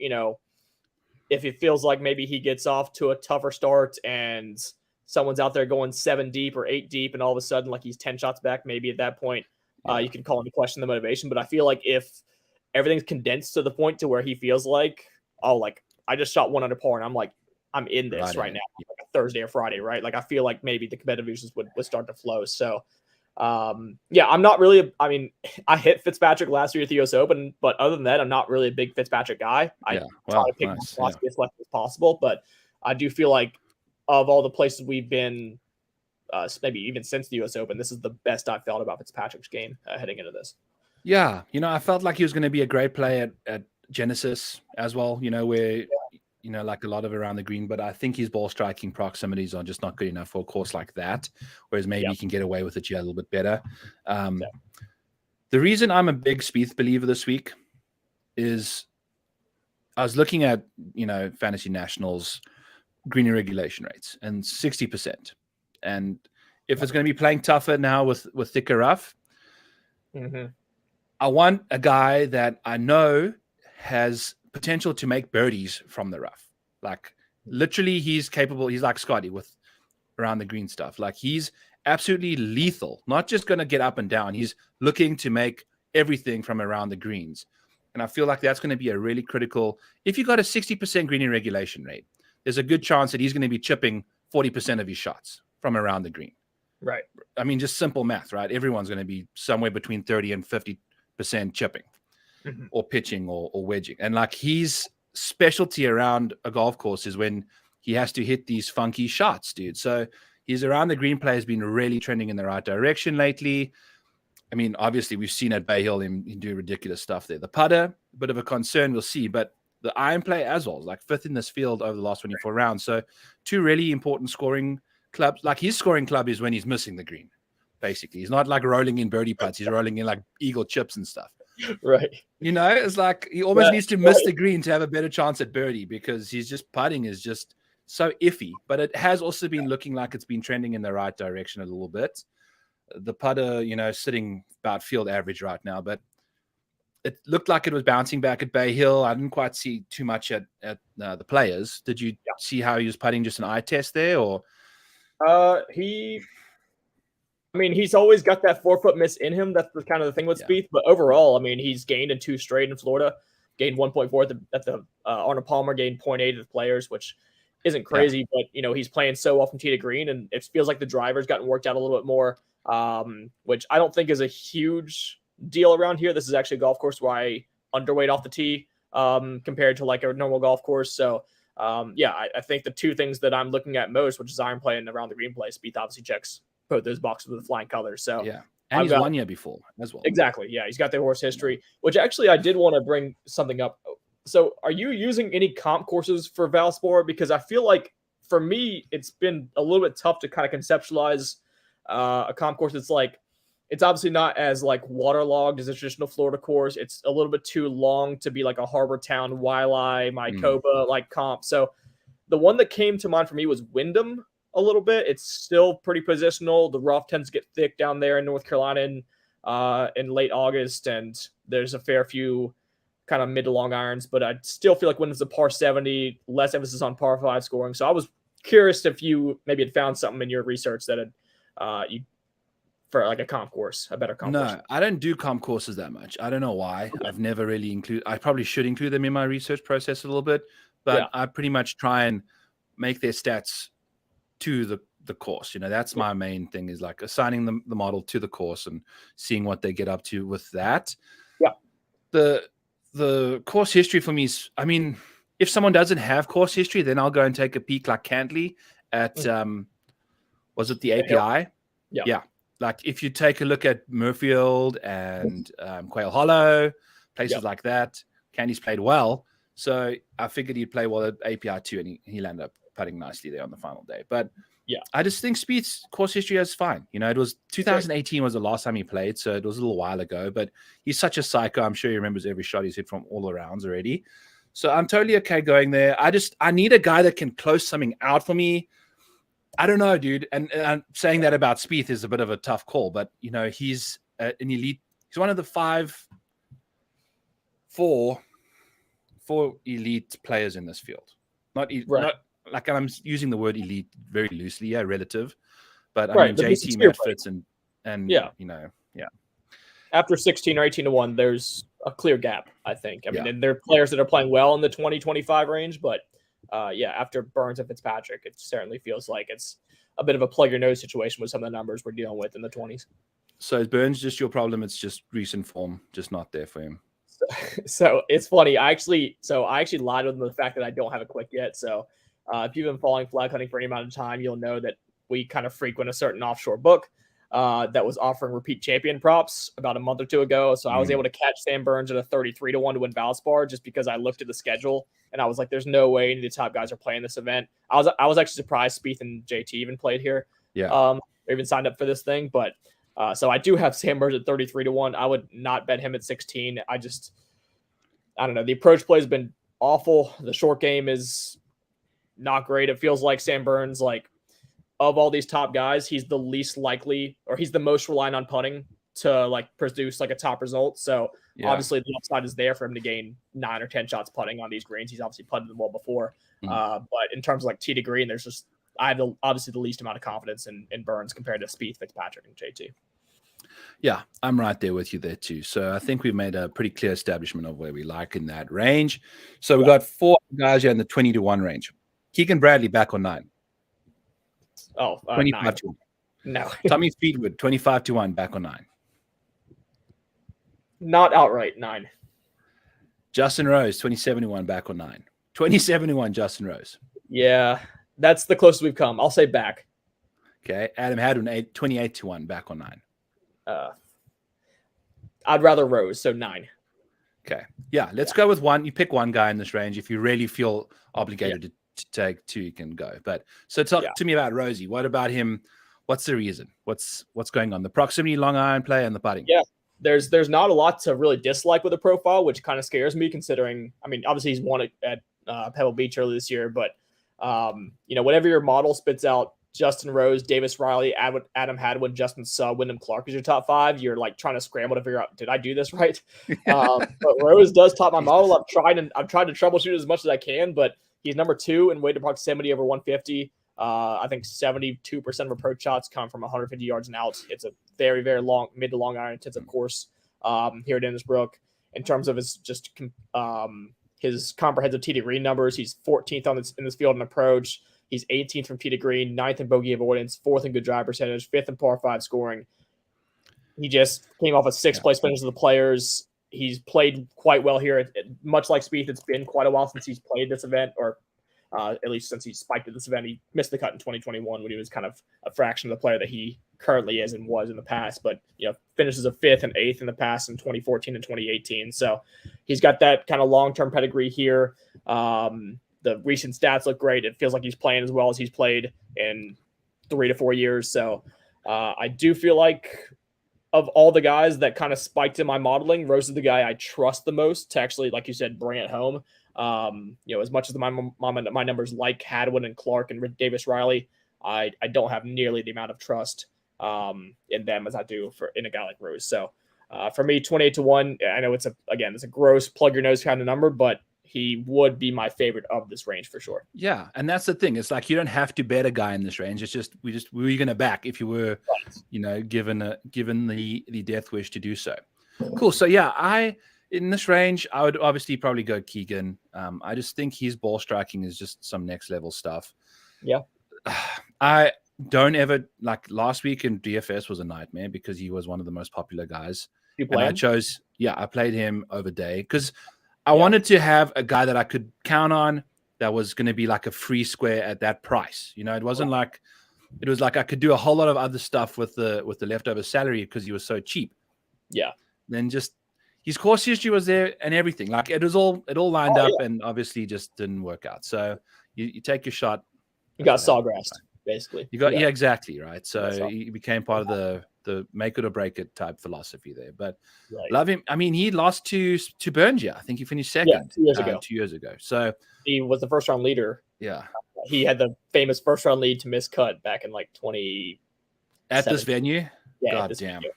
it feels like maybe he gets off to a tougher start and someone's out there going 7 deep or 8 deep and all of a sudden like he's 10 shots back, maybe at that point, you can call into question the motivation. But I feel like if everything's condensed to the point to where he feels like, I just shot 1 under par and I'm in this right now, like a Thursday or Friday, right? Like I feel like maybe the competitiveness would start to flow. So I'm not really, I hit Fitzpatrick last year at the US Open, but other than that, I'm not really a big Fitzpatrick guy. I try to pick my spots as less as possible, but I do feel like of all the places we've been, maybe even since the US Open, this is the best I've felt about Fitzpatrick's game heading into this. Yeah. I felt like he was going to be a great play at Genesis as well, where, like a lot of around the green, but I think his ball striking proximities are just not good enough for a course like that, whereas maybe he can get away with it a little bit better. The reason I'm a big Spieth believer this week is I was looking at, Fantasy Nationals green regulation rates and 60%. And if it's going to be playing tougher now with thicker rough, I want a guy that I know has potential to make birdies from the rough. Like Literally, he's capable. He's like Scotty with around the green stuff. Like he's absolutely lethal. Not just going to get up and down. He's looking to make everything from around the greens. And I feel like that's going to be a really critical. If you got a 60% green regulation rate, there's a good chance that he's going to be chipping 40% of his shots from around the green. Right. I mean, just simple math, right? Everyone's going to be somewhere between 30 and 50% chipping or pitching or wedging. And like his specialty around a golf course is when he has to hit these funky shots, dude. So his around the green play has been really trending in the right direction lately. I mean, obviously, we've seen at Bay Hill him do ridiculous stuff there. The putter, a bit of a concern, we'll see. But the iron play as well is like fifth in this field over the last 24 rounds. So two really important scoring clubs. Like his scoring club is when he's missing the green, basically. He's not like rolling in birdie putts. He's rolling in like eagle chips and stuff. Right. You know, it's like he almost needs to miss the green to have a better chance at birdie because he's just putting is just so iffy. But it has also been looking like it's been trending in the right direction a little bit. The putter, you know, sitting about field average right now, but it looked like it was bouncing back at Bay Hill. I didn't quite see too much at the players. Did you see how he was putting? Just an eye test there, or he's always got that 4-foot miss in him. That's the kind of the thing with Spieth. But overall, I mean, he's gained in 2 straight in Florida. Gained 1.4 at the Arnold Palmer. Gained 0.8 at the Players, which isn't crazy. But you know, he's playing so well from tee to green, and it feels like the driver's gotten worked out a little bit more. Which I don't think is a huge deal around here. This is actually a golf course where I underweight off the tee compared to like a normal golf course. So I think the two things that I'm looking at most, which is iron play and around the green play, Spieth obviously checks both those boxes with the flying colors. So and he's won year before as well. Exactly. Yeah, he's got the horse history, which actually I did want to bring something up. So are you using any comp courses for Valspar? Because I feel like for me, it's been a little bit tough to kind of conceptualize a comp course. It's obviously not as like waterlogged as a traditional Florida course. It's a little bit too long to be like a Harbor Town, Waialae, Maikoba like comp. So the one that came to mind for me was Wyndham a little bit. It's still pretty positional. The rough tends to get thick down there in North Carolina in late August, and there's a fair few kind of mid to long irons. But I still feel like Wyndham's a par 70, less emphasis on par 5 scoring. So I was curious if you maybe had found something in your research that had you for like a comp course, a better comp course. No, I don't do comp courses that much. I don't know why. Okay. I've never really I probably should include them in my research process a little bit, but I pretty much try and make their stats to the course. You know, that's my main thing, is like assigning the model to the course and seeing what they get up to with that. Yeah. The course history for me is, I mean, if someone doesn't have course history, then I'll go and take a peek like Cantley at, was it the API? Yeah. Like if you take a look at Murfield and Quail Hollow, places like that, Candy's played well. So I figured he'd play well at API too, and he landed up putting nicely there on the final day. But I just think Spieth's course history is fine. You know, it was 2018 was the last time he played, so it was a little while ago. But he's such a psycho. I'm sure he remembers every shot he's hit from all the rounds already. So I'm totally okay going there. I need a guy that can close something out for me. I don't know, dude. And I'm saying that about Spieth is a bit of a tough call, but you know, he's an elite. He's one of the four elite players in this field. Not like, I'm using the word elite very loosely, relative. But I mean, JT, Matt Fitz, and you know, after 16 or 18 to 1, there's a clear gap, I think. I mean, and there are players that are playing well in the 20-25 range, but after Burns and Fitzpatrick, it certainly feels like it's a bit of a plug your nose situation with some of the numbers we're dealing with in the 20s. So is Burns just your problem? It's just recent form, just not there for him. So it's funny. I actually lied with the fact that I don't have a click yet. So if you've been following flag hunting for any amount of time, you'll know that we kind of frequent a certain offshore book that was offering repeat champion props about a month or two ago. So I was able to catch Sam Burns at a 33 to 1 to win Valspar, just because I looked at the schedule and I was like, there's no way any of the top guys are playing this event. I was actually surprised Spieth and JT even played here. Or even signed up for this thing. But so I do have Sam Burns at 33 to 1. I would not bet him at 16. I don't know. The approach play has been awful. The short game is not great. It feels like Sam Burns, like, of all these top guys, he's the least likely, or he's the most reliant on putting to like produce like a top result. So Yeah. obviously the upside is there for him to gain 9 or 10 shots putting on these greens. He's obviously putted them well before. But in terms of like tee to green, there's just I have obviously the least amount of confidence in Burns compared to Spieth, Fitzpatrick, and JT. Yeah, I'm right there with you there too. So I think we've made a pretty clear establishment of where we like in that range. So we got 4 guys here in the 20-1 range. Keegan Bradley back on 9. Oh, 25 to 1. No. Tommy Fleetwood, 25-1 back on 9. Not outright 9. Justin Rose, 27-1 back on 9. 27-1 Justin Rose. Yeah, that's the closest we've come. I'll say back. Okay. Adam Hadwin, 28-1 back on 9. I'd rather Rose, so 9. Okay. Yeah, let's go with 1. You pick one guy in this range. If you really feel obligated to take 2, you can go. But so talk to me about Rosie. What about him? What's the reason? What's going on? The proximity, long iron play, and the putting. Yeah, there's not a lot to really dislike with the profile, which kind of scares me considering, I mean, obviously he's won it at Pebble Beach earlier this year, but whenever your model spits out Justin Rose, Davis Riley, Adam Hadwin, Justin Suh, Wyndham Clark is your top 5, you're like trying to scramble to figure out, did I do this right? But Rose does top my model. I've tried to troubleshoot as much as I can, but he's number 2 in weighted proximity over 150. I think 72% of approach shots come from 150 yards and out. It's a very, very long, mid to long iron intensive course here at Innisbrook. In terms of his his comprehensive tee to green numbers, he's 14th in this field in approach. He's 18th from tee to green, 9th in bogey avoidance, 4th in good drive percentage, 5th in par 5 scoring. He just came off a 6th place finish of the Players. He's played quite well here. Much like Spieth, it's been quite a while since he's played this event, or at least since he spiked at this event. He missed the cut in 2021 when he was kind of a fraction of the player that he currently is and was in the past. But finishes a 5th and 8th in the past in 2014 and 2018. So he's got that kind of long-term pedigree here. The recent stats look great. It feels like he's playing as well as he's played in 3 to 4 years. So I do feel like of all the guys that kind of spiked in my modeling, Rose is the guy I trust the most to actually, like you said, bring it home. As much as my numbers like Hadwin and Clark and Davis Riley, I don't have nearly the amount of trust in them as I do in a guy like Rose. So for me, 28-1, I know it's a gross plug your nose kind of number, but he would be my favorite of this range for sure. Yeah, and that's the thing. It's like you don't have to bet a guy in this range. It's just we're going to back if you were, given the death wish to do so. Cool. So yeah, in this range, I would obviously probably go Keegan. I just think his ball striking is just some next level stuff. Yeah. I don't ever last week in DFS was a nightmare because he was one of the most popular guys. You play him? I played him over day because I wanted to have a guy that I could count on that was going to be like a free square at that price. It wasn't like it was like I could do a whole lot of other stuff with the leftover salary because he was so cheap. Yeah. Then just his course history was there and everything. Like it all lined up and obviously just didn't work out. So you take your shot. You got sawgrassed, basically. Exactly, right. So he became part of the make it or break it type philosophy there. But love him. I mean, he lost to Burns. I think he finished second 2 years ago. 2 years ago. So he was the first round leader. Yeah. He had the famous first round lead to miss cut back in 20 at this venue. Yeah. God damn. Venue.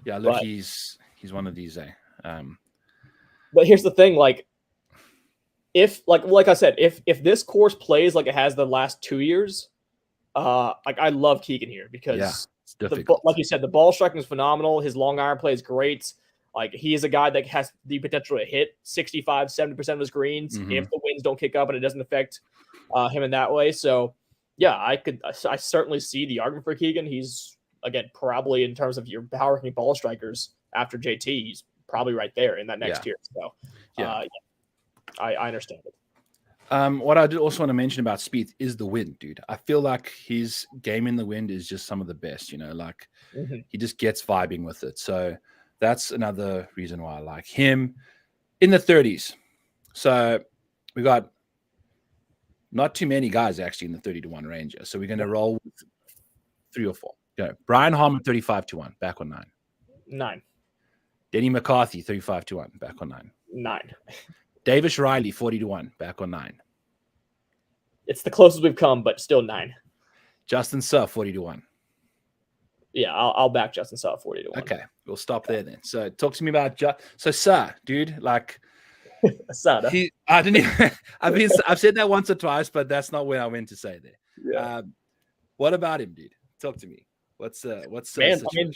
Yeah. Look, he's one of these. But here's the thing, if like I said, if this course plays like it has the last 2 years, I love Keegan here because like you said, the ball striking is phenomenal. His long iron play is great. Like he is a guy that has the potential to hit 65-70% of his greens if the winds don't kick up and it doesn't affect him in that way. So yeah, I certainly see the argument for Keegan. He's again probably in terms of your power ranking ball strikers after JT, he's probably right there in that next tier. So I understand it. What I did also want to mention about Spieth is the wind, dude. I feel like his game in the wind is just some of the best, he just gets vibing with it. So that's another reason why I like him in the 30s. So we got not too many guys actually in the 30-1 range. So we're going to roll with 3 or 4. Go. Brian Harman, 35-1, back on 9. 9. Denny McCarthy, 35-1, back on 9. 9. Davis Riley, 40-1, back on 9. It's the closest we've come, but still 9. Justin Suh, 40-1. Yeah, I'll back Justin Suh 40 to 1. Okay, we'll stop there then. So talk to me about so Suh, dude. Like Asada. I didn't even, I've said that once or twice, but that's not where I went to say there. Yeah. What about him, dude? Talk to me. What's the Man, situation? I mean,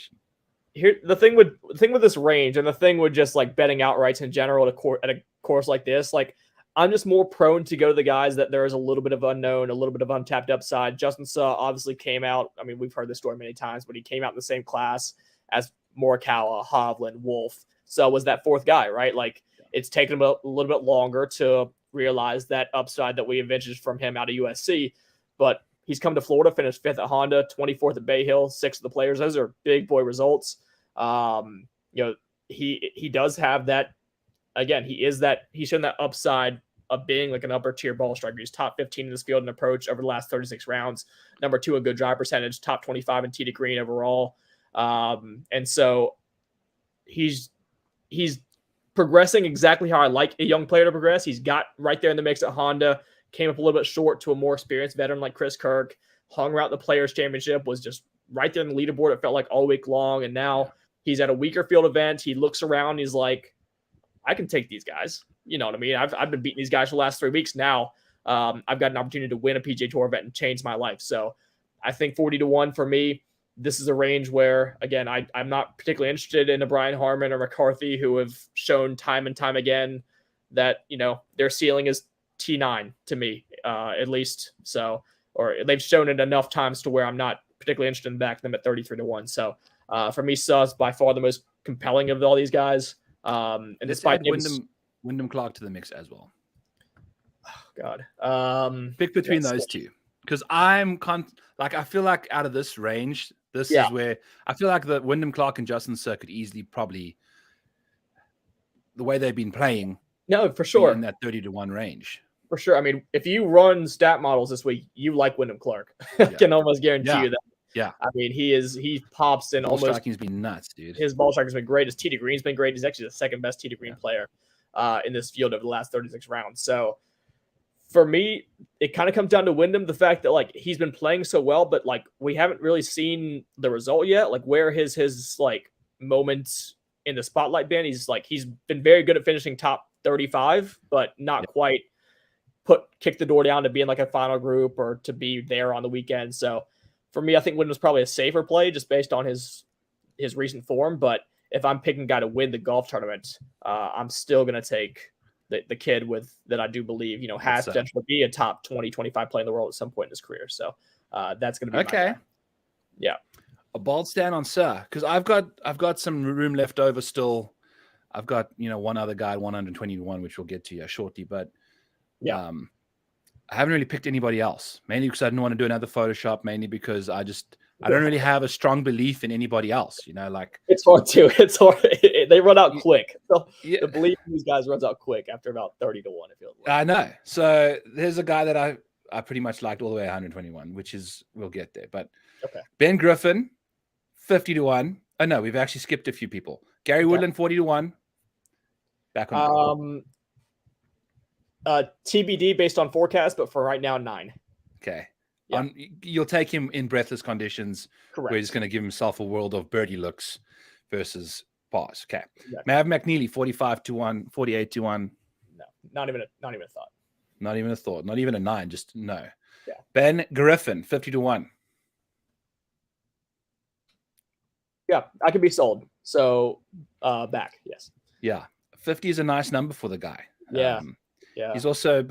here the thing with this range, and the thing with just like betting outrights in general at a course like this, like I'm just more prone to go to the guys that there is a little bit of unknown, a little bit of untapped upside. Justin Suh obviously came out. I mean, we've heard this story many times, but he came out in the same class as Morikawa, Hovland, Wolf. So was that fourth guy, right? Like it's taken him a little bit longer to realize that upside that we envisaged from him out of USC, but he's come to Florida, finished 5th at Honda, 24th at Bay Hill, 6th of the Players. Those are big boy results. He does have that. Again, he's shown that upside of being like an upper tier ball striker. He's top 15 in this field and approach over the last 36 rounds. Number 2 in good drive percentage, top 25 in tee to green overall. And so he's progressing exactly how I like a young player to progress. He's got right there in the mix at Honda, came up a little bit short to a more experienced veteran like Chris Kirk, hung around the Players Championship, was just right there in the leaderboard. It felt like all week long. And now he's at a weaker field event. He looks around. He's like, I can take these guys. You know what I mean? I've been beating these guys for the last 3 weeks now. I've got an opportunity to win a PGA Tour event and change my life. So I think 40 to 1 for me. This is a range where, again, I'm not particularly interested in a Brian Harmon or McCarthy, who have shown time and time again that, their ceiling is T9 to me, at least. So, or they've shown it enough times to where I'm not particularly interested in backing them at 33 to 1. So for me, Suh's by far the most compelling of all these guys. And let's despite add Wyndham Clark to the mix as well. Oh, God. Pick between those two. Because I feel like out of this range, this is where I feel like the Wyndham Clark and Justin Suh could easily probably, the way they've been playing, no, for sure, in that 30 to 1 range. For sure. I mean, if you run stat models this week, you like Wyndham Clark. I can almost guarantee you that. Yeah. I mean, he pops in ball almost. Striking's been nuts, dude. His ball striking's been great. His tee to green's been great. He's actually the second best tee to green player in this field over the last 36 rounds. So for me, it kind of comes down to Wyndham, the fact that like he's been playing so well, but like we haven't really seen the result yet. Like where his like moments in the spotlight been. He's been very good at finishing top 35, but not quite kick the door down to be in like a final group or to be there on the weekend. So for me, I think Wyndham's probably a safer play just based on his recent form. But if I'm picking a guy to win the golf tournament, I'm still going to take the kid that I do believe, has potential to be a top 20, 25 player in the world at some point in his career. So that's going to be okay. Yeah. A bold stand on Suh, because I've got some room left over still. I've got, one other guy, 121, which we'll get to shortly, but I haven't really picked anybody else, mainly because I didn't want to do another Photoshop, mainly because I don't really have a strong belief in anybody else, like it's hard to, it's hard. They run out quick. So the belief in these guys runs out quick after about 30 to 1. It feels like. I know. So there's a guy that I pretty much liked all the way 121, which is, we'll get there, but okay. Ben Griffin, 50 to 1. Oh no, we've actually skipped a few people. Gary Woodland, 40 to 1. Back on. TBD based on forecast, but for right now, 9. Okay. Yeah. You'll take him in breathless conditions. Correct. Where he's going to give himself a world of birdie looks versus pars. Okay. Exactly. Mav McNeely, 45 to 1, 48 to 1. No, not even a thought. Not even a thought. Not even a 9. Just no. Yeah. Ben Griffin, 50 to 1. Yeah, I could be sold. So back, yes. Yeah. 50 is a nice number for the guy. Yeah. Yeah. He's also,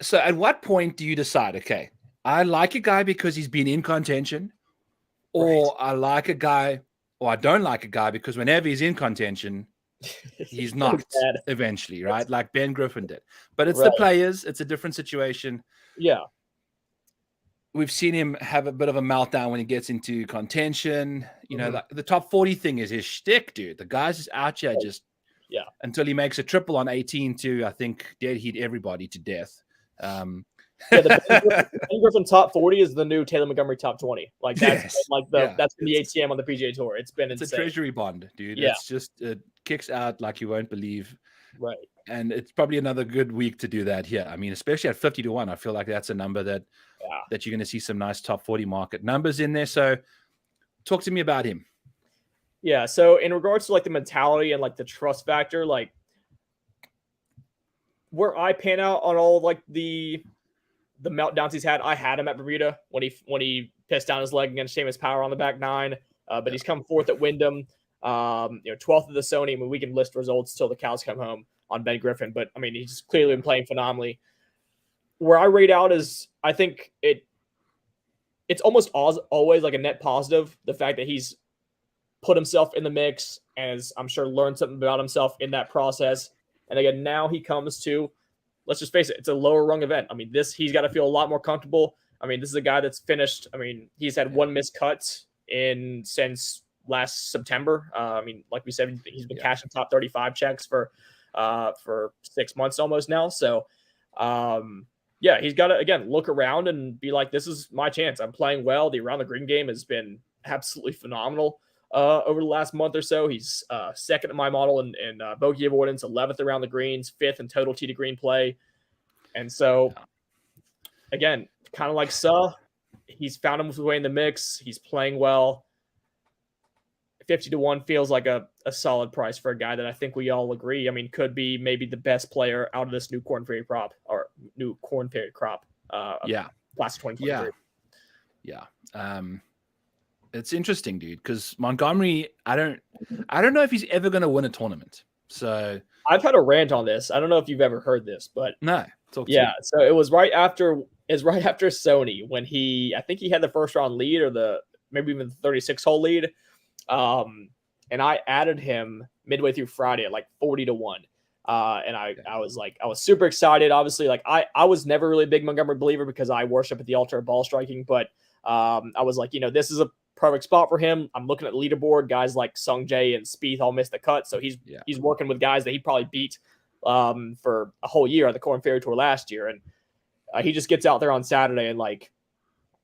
so at what point do you decide, okay, I like a guy because he's been in contention, or I like a guy, or I don't like a guy because whenever he's in contention, he's knocked eventually, right? Like Ben Griffin did. But it's the players. It's a different situation. Yeah. We've seen him have a bit of a meltdown when he gets into contention. Like the top 40 thing is his shtick, dude. The guy's just out here until he makes a triple on 18 to, I think, dead heat everybody to death. The Ben Griffin top 40 is the new Taylor Montgomery top 20. Like that's that's been the ATM on the PGA Tour. It's been insane. It's a treasury bond, dude. Yeah. It's just it kicks out like you won't believe. Right. And it's probably another good week to do that here. I mean, especially at 50 to 1, I feel like that's a number that you're going to see some nice top 40 market numbers in there. So talk to me about him. Yeah. So in regards to like the mentality and like the trust factor, like where I pan out on all like the meltdowns he's had, I had him at Bermuda when he pissed down his leg against Seamus Power on the back nine. But he's come fourth at Wyndham, 12th at the Sony. I mean, we can list results till the cows come home on Ben Griffin, but I mean, he's clearly been playing phenomenally. Where I rate out is, I think it's almost always like a net positive. The fact that he's put himself in the mix and has, I'm sure, learned something about himself in that process. And again, now he comes to, let's just face it, it's a lower rung event. I mean, he's got to feel a lot more comfortable. I mean, this is a guy that's finished. I mean, he's had one missed cut since last September. I mean, like we said, he's been cashing top 35 checks for 6 months almost now. So, he's got to, again, look around and be like, this is my chance. I'm playing well. The around the green game has been absolutely phenomenal over the last month or so. He's second in my model in bogey avoidance, 11th around the greens, 5th in total tee to green play. And so, again, kind of like he's found his way in the mix. He's playing well. 50-1 feels like a solid price for a guy that I think we all agree. I mean, could be maybe the best player out of this new Corn Ferry crop. Class of 2023. Yeah. It's interesting, dude, because Montgomery, I don't know if he's ever going to win a tournament. So I've had a rant on this. I don't know if you've ever heard this, but no. So it was right after Sony when I think he had the first round lead or maybe even the 36 hole lead. And I added him midway through Friday at like 40-1. And I was super excited. Obviously, like I was never really a big Montgomery believer because I worship at the altar of ball striking, but I was like, this is a perfect spot for him. I'm looking at the leaderboard. Guys like Sung Jae and Spieth all missed the cut, so he's working with guys that he probably beat for a whole year at the Corn Ferry Tour last year, and he just gets out there on Saturday and like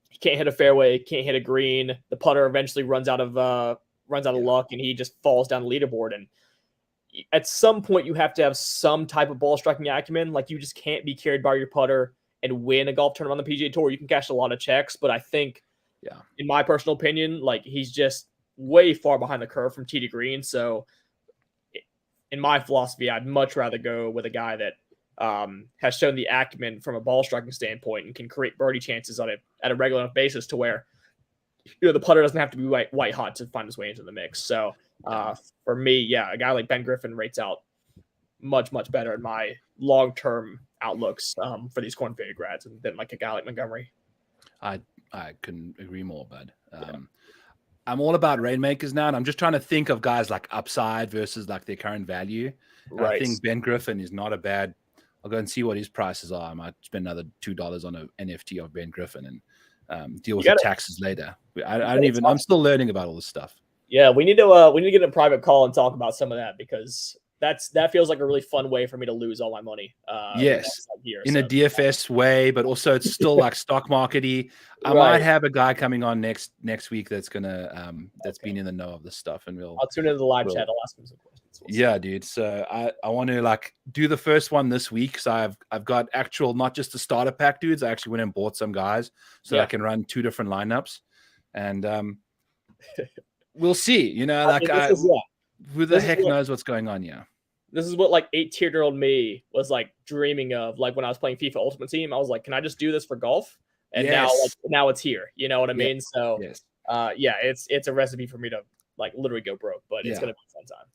he can't hit a fairway, can't hit a green. The putter eventually runs out of luck, and he just falls down the leaderboard. And at some point, you have to have some type of ball striking acumen. Like you just can't be carried by your putter and win a golf tournament on the PGA Tour. You can cash a lot of checks, but I think, in my personal opinion, like he's just way far behind the curve from tee to green. So in my philosophy, I'd much rather go with a guy that has shown the acumen from a ball striking standpoint and can create birdie chances at a regular enough basis to where the putter doesn't have to be white hot to find his way into the mix. So for me, a guy like Ben Griffin rates out much, much better in my long-term outlooks for these Corn Ferry grads than like a guy like Montgomery. I couldn't agree more, bud. I'm all about rainmakers now, and I'm just trying to think of guys like upside versus like their current value. Right. I think Ben Griffin is not a bad. I'll go and see what his prices are. I might spend another $2 on an NFT of Ben Griffin and deal with the taxes later. I'm still learning about all this stuff. Yeah, we need to get in a private call and talk about some of that because that feels like a really fun way for me to lose all my money. Yes, in a DFS way, but also it's still like stock markety. I might have a guy coming on next week that's gonna that's been in the know of this stuff, and I'll tune into the live chat. I'll ask him some questions. Yeah, dude. So I want to like do the first one this week. So I've got actual not just the starter pack dudes. I actually went and bought some guys so I can run 2 different lineups, and we'll see. Who the heck knows what's going on? Yeah. This is what like 18-year-old me was like dreaming of. Like when I was playing FIFA Ultimate Team, I was like, can I just do this for golf? And now it's here. You know what I mean? So it's a recipe for me to like literally go broke, but it's gonna be a fun time.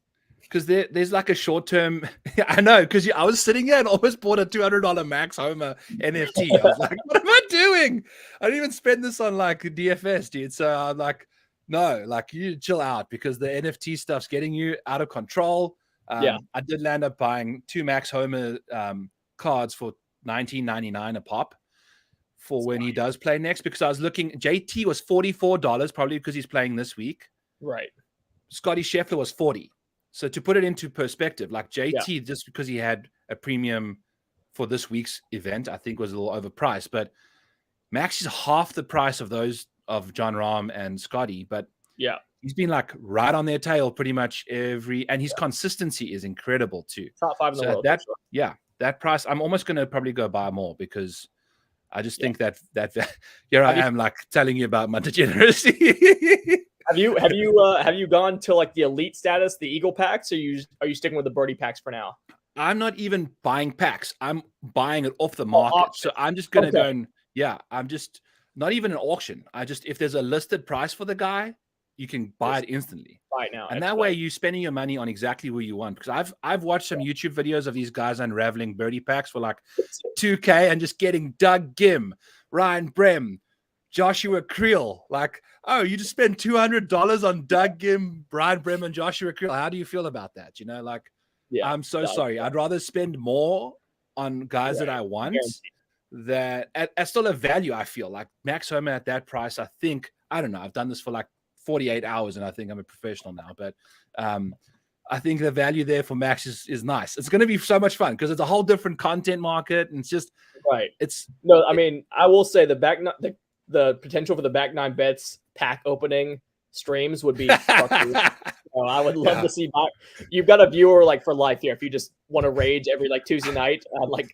Because there's like a short term. I know, because I was sitting here and almost bought a $200 Max Homer NFT. I was like, what am I doing? I didn't even spend this on like DFS, dude. So I'm like, no, like you chill out because the NFT stuff's getting you out of control. I did land up buying 2 Max Homer cards for $19.99 a pop for when he does play next, because I was looking. JT was $44, probably because he's playing this week. Right. Scotty Scheffler was $40. So to put it into perspective, like JT, just because he had a premium for this week's event, I think was a little overpriced. But Max is half the price of those of John Rahm and Scotty. But he's been like right on their tail pretty much and his consistency is incredible too. Top 5 in the world. That price, I'm almost going to probably go buy more because I just think that here I am like telling you about my degeneracy. Have you gone to like the elite status, the Eagle packs, or are you sticking with the birdie packs for now? I'm not even buying packs. I'm buying it off the market. Auction. So I'm just gonna Okay. go and I'm just not even an auction. I just if there's a listed price for the guy, you can buy it instantly. Right now, And that way you're spending your money on exactly who you want. Because I've watched some YouTube videos of these guys unraveling birdie packs for like 2K and just getting Doug Gim, Ryan Brem, Joshua Creel. Like, oh, you just spend $200 on Doug Gim, Ryan Brem, and Joshua Creel. How do you feel about that? You know, like, I'm so sorry. I'd rather spend more on guys that I want that at still a value. I feel like Max Homer at that price. I think, I don't know. I've done this for like 48 hours and I think I'm a professional now, but I think the value there for Max is nice. It's going to be so much fun because it's a whole different content market. And it's just, I mean, I will say the potential for the back nine bets pack opening streams would be I would love to see you've got a viewer like for life here. If you just want to rage every like Tuesday night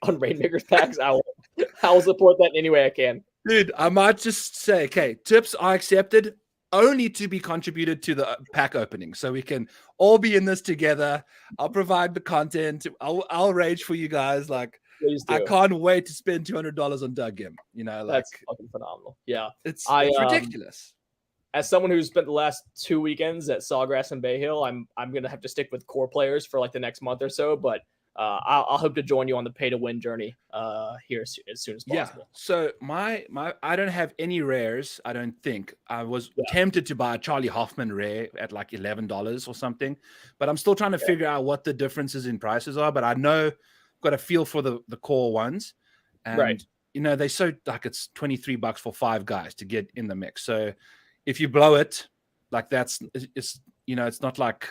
on Rainmakers packs, I will support that in any way I can. Dude, I might just say, okay, tips are accepted only to be contributed to the pack opening. So we can all be in this together. I'll provide the content. I'll rage for you guys. Like, I can't wait to spend $200 on Doug Gim. You know, like, that's fucking phenomenal. Yeah. It's ridiculous. As someone who's spent the last 2 weekends at Sawgrass and Bay Hill, I'm gonna have to stick with core players for like the next month or so. But I'll hope to join you on the pay to win journey here as soon as possible. Yeah. So my I don't have any rares. I don't think. I was tempted to buy a Charlie Hoffman rare at like $11 or something, but I'm still trying to figure out what the differences in prices are. But I know, got a feel for the core ones, and you know they so like it's $23 for 5 guys to get in the mix. So if you blow it, like it's you know it's not like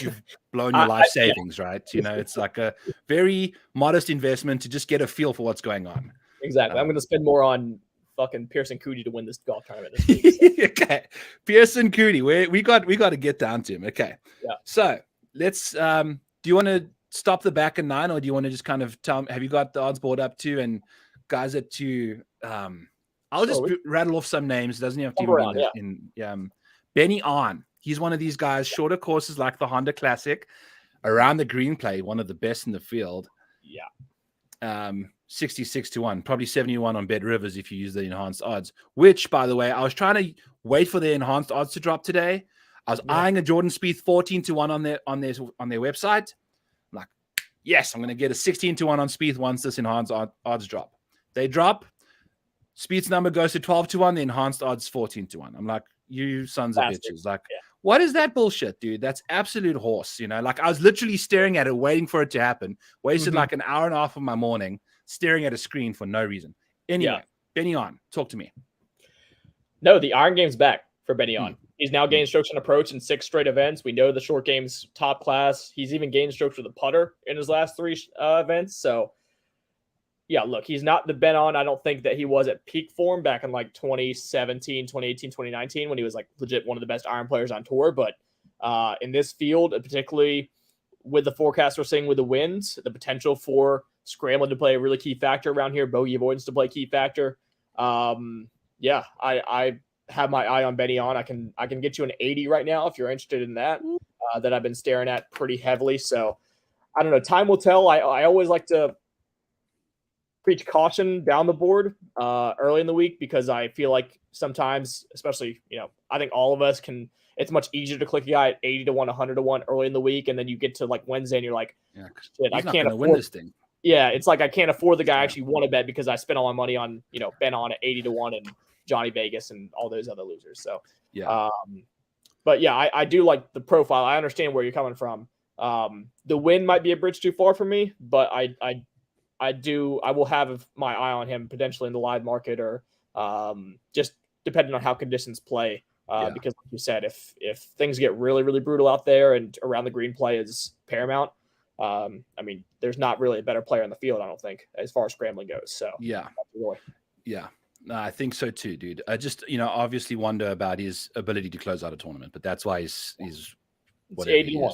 you've blown your life savings, right? You know, it's like a very modest investment to just get a feel for what's going on. Exactly. I'm going to spend more on fucking Pearson Coody to win this golf tournament this week. So. Okay. Pearson Coody. We got to get down to him. Okay. Yeah. So let's, do you want to stop the back at 9 or do you want to just kind of have you got the odds board up to and guys at 2, I'll just rattle off some names. It doesn't have to be Benny On. He's one of these guys, shorter courses like the Honda Classic, around the green play, one of the best in the field. Yeah. 66 to 1, probably 71 on Bet Rivers if you use the enhanced odds, which, by the way, I was trying to wait for the enhanced odds to drop today. I was eyeing a Jordan Spieth 14 to 1 on their website. I'm like, yes, I'm going to get a 16 to 1 on Spieth once this enhanced odds drop. They drop. Spieth's number goes to 12 to 1. The enhanced odds 14 to 1. I'm like, you sons of bitches. Like, what is that bullshit, dude? That's absolute horse. You know, like I was literally staring at it, waiting for it to happen. Wasted like an hour and a half of my morning staring at a screen for no reason. Anyway, Benny On, talk to me. No, the iron game's back for Benny On. He's now gained strokes and approach in 6 straight events. We know the short game's top class. He's even gained strokes with a putter in his last 3 events. So, yeah, look, he's not the Ben On I don't think that he was at peak form back in like 2017, 2018, 2019 when he was like legit one of the best iron players on tour. But in this field, particularly with the forecast we're seeing with the winds, the potential for scrambling to play a really key factor around here, bogey avoidance to play key factor. I have my eye on Benny On. I can get you an 80 right now if you're interested in that. That I've been staring at pretty heavily. So I don't know. Time will tell. I always like to preach caution down the board early in the week because I feel like sometimes, especially, you know, I think all of us can. It's much easier to click a guy at 80 to 1, 100 to 1 early in the week, and then you get to like Wednesday and you're like, shit, I can't afford win this thing. Yeah, it's like I can't afford the guy I actually want to bet because I spent all my money on, you know, Ben On at 80 to 1 and Johnny Vegas and all those other losers. So but yeah, I do like the profile. I understand where you're coming from. The win might be a bridge too far for me, but I will have my eye on him potentially in the live market or just depending on how conditions play. Because like you said, if things get really, really brutal out there and around the green play is paramount, I mean, there's not really a better player in the field, I don't think, as far as scrambling goes. So no, I think so too, dude. I just, you know, obviously wonder about his ability to close out a tournament, but that's why he's whatever 80 to 1.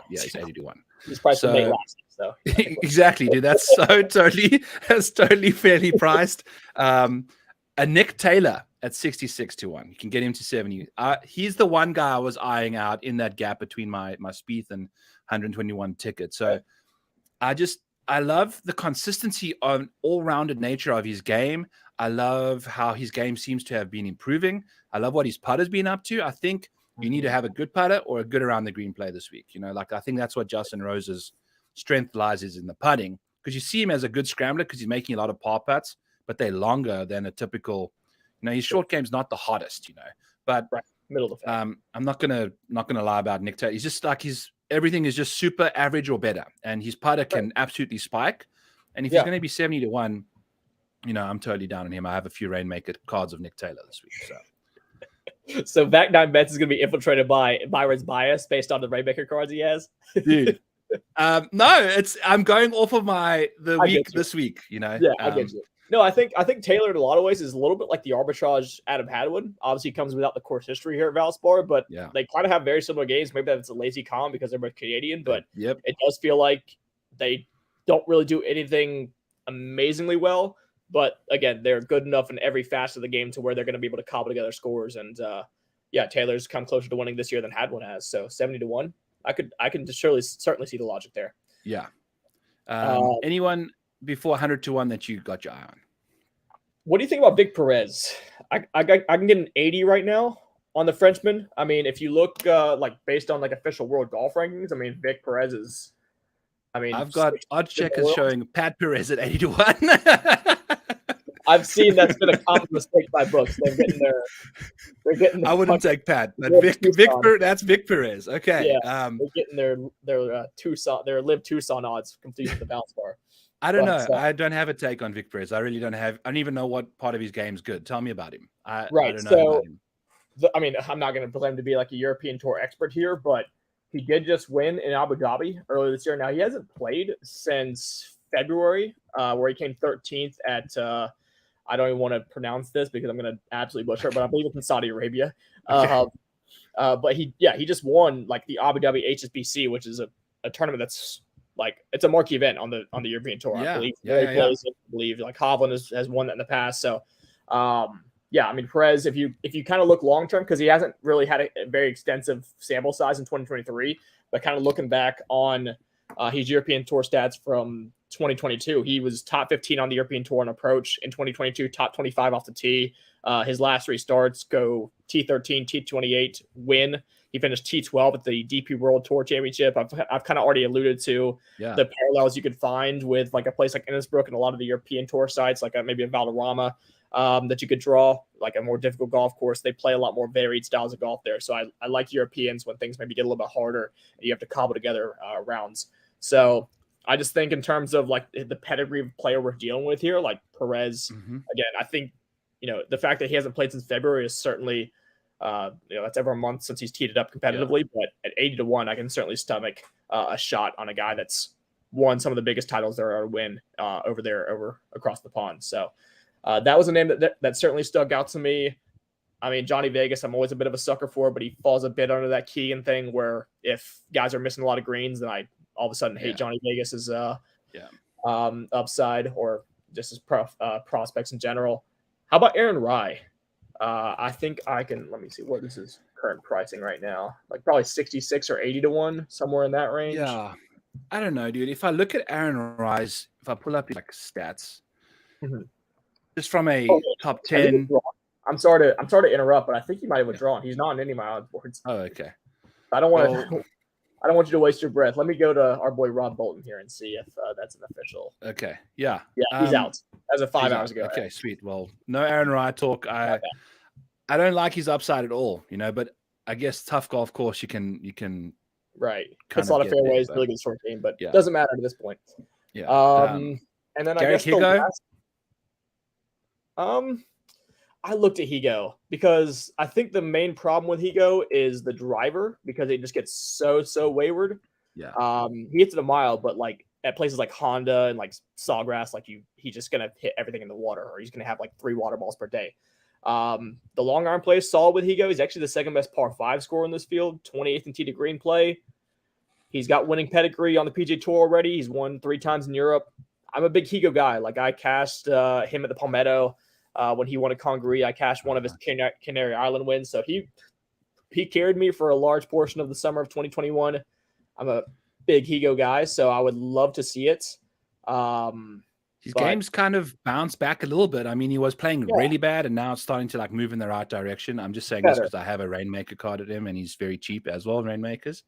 He's 80 to 1. He's priced to make last. So exactly, dude. That's totally fairly priced. A Nick Taylor, at 66-1. You can get him to 70. He's the one guy I was eyeing out in that gap between my Spieth and 121 ticket. So I love the consistency on all-rounded nature of his game. I love how his game seems to have been improving. I love what his putter's been up to. I think you need to have a good putter or a good around the green play this week. Like I think that's what Justin Rose's strength lies is in the putting, because you see him as a good scrambler because he's making a lot of par putts, but they're longer than a typical. His short game's not the hottest, but right. Middle of the I'm not gonna lie about Nick Taylor. He's just like everything is just super average or better, and his putter can absolutely spike. And if he's going to be 70-1, I'm totally down on him. I have a few Rainmaker cards of Nick Taylor this week. So back nine bets is going to be infiltrated by Byron's bias based on the Rainmaker cards he has. Dude, no, I'm going off of the week this week. Yeah, I get you. No, I think Taylor in a lot of ways is a little bit like the arbitrage Adam Hadwin. Obviously, he comes without the course history here at Valspar, but they kind of have very similar games. Maybe that's a lazy con because they're both Canadian, but it does feel like they don't really do anything amazingly well. But again, they're good enough in every facet of the game to where they're going to be able to cobble together scores. And Taylor's come closer to winning this year than Hadwin has. So 70-1, I can certainly see the logic there. Yeah. Anyone before 100-1 that you got your eye on? What do you think about Vic Perez? I can get an 80 right now on the Frenchman. I mean, if you look based on official world golf rankings, I mean, Vic Perez is. I've got odd checkers showing Pat Perez at 80-1. I've seen that's been a common mistake by books. They're getting. I wouldn't take Pat, but that's Vic Perez. Okay. Yeah, they're getting their Tucson, their Live Tucson odds complete with the Valspar. I don't know. I don't have a take on Vic Perez. I really don't have. I don't even know what part of his game is good. Tell me about him. I don't know about him. I'm not going to claim to be like a European Tour expert here, but he did just win in Abu Dhabi earlier this year. Now, he hasn't played since February, where he came 13th at, I don't even want to pronounce this because I'm going to absolutely butcher it, but I believe it's in Saudi Arabia. Okay. But he just won the Abu Dhabi HSBC, which is a tournament that's it's a marquee event on the European Tour. I believe. I believe Hovland has won that in the past. So, Perez, if you kind of look long term, because he hasn't really had a very extensive sample size in 2023, but kind of looking back on his European Tour stats from 2022, he was top 15 on the European Tour on approach in 2022, top 25 off the tee. His last three starts go T13, T28, win. He finished T12 at the DP World Tour Championship. I've kind of already alluded to the parallels you could find with a place like Innisbrook and a lot of the European Tour sites, maybe a Valderrama. That you could draw a more difficult golf course. They play a lot more varied styles of golf there. So I like Europeans when things maybe get a little bit harder and you have to cobble together rounds. So I just think in terms of the pedigree of player we're dealing with here, Perez, again, I think, the fact that he hasn't played since February is certainly, that's over a month since he's teed it up competitively, but at 80-1, I can certainly stomach a shot on a guy that's won some of the biggest titles there are to win over across the pond. So, that was a name that certainly stuck out to me. I mean, Johnny Vegas, I'm always a bit of a sucker for, but he falls a bit under that Keegan thing where if guys are missing a lot of greens, then I all of a sudden hate Johnny Vegas's upside or just his prospects in general. How about Aaron Rye? I think I can, let me see, what is his current pricing right now? Probably 66 or 80-1, somewhere in that range. Yeah. I don't know, dude. If I look at Aaron Rye's, if I pull up his stats, just from a top 10. I'm sorry to interrupt, but I think he might have withdrawn. He's not on any of my odds boards. Oh, okay. I don't want you to waste your breath. Let me go to our boy Rob Bolton here and see if that's an official. Okay. Yeah. Yeah, he's out as of 5 hours ago. Okay, sweet. Well, no Aaron Rye talk. I don't like his upside at all, but I guess tough golf course you can right. It's a lot of fairways, really good short game, but it doesn't matter at this point. Yeah. And then Gary I guess Higo? I looked at Higo because I think the main problem with Higo is the driver because it just gets so wayward. Yeah. He hits it a mile, but at places like Honda and Sawgrass, he's just gonna hit everything in the water, or he's gonna have 3 water balls per day. The long iron play is solid with Higo. He's actually the second best par 5 scorer in this field, 28th in tee to green play. He's got winning pedigree on the PGA Tour already. He's won 3 times in Europe. I'm a big Higo guy. I cashed him at the Palmetto when he won at Congaree. I cashed one of his Canary Island wins. So he carried me for a large portion of the summer of 2021. I'm a big Higo guy, so I would love to see it. His game's kind of bounced back a little bit. I mean, he was playing really bad, and now it's starting to like move in the right direction. I'm just saying this because I have a Rainmaker card at him, and he's very cheap as well. Rainmakers.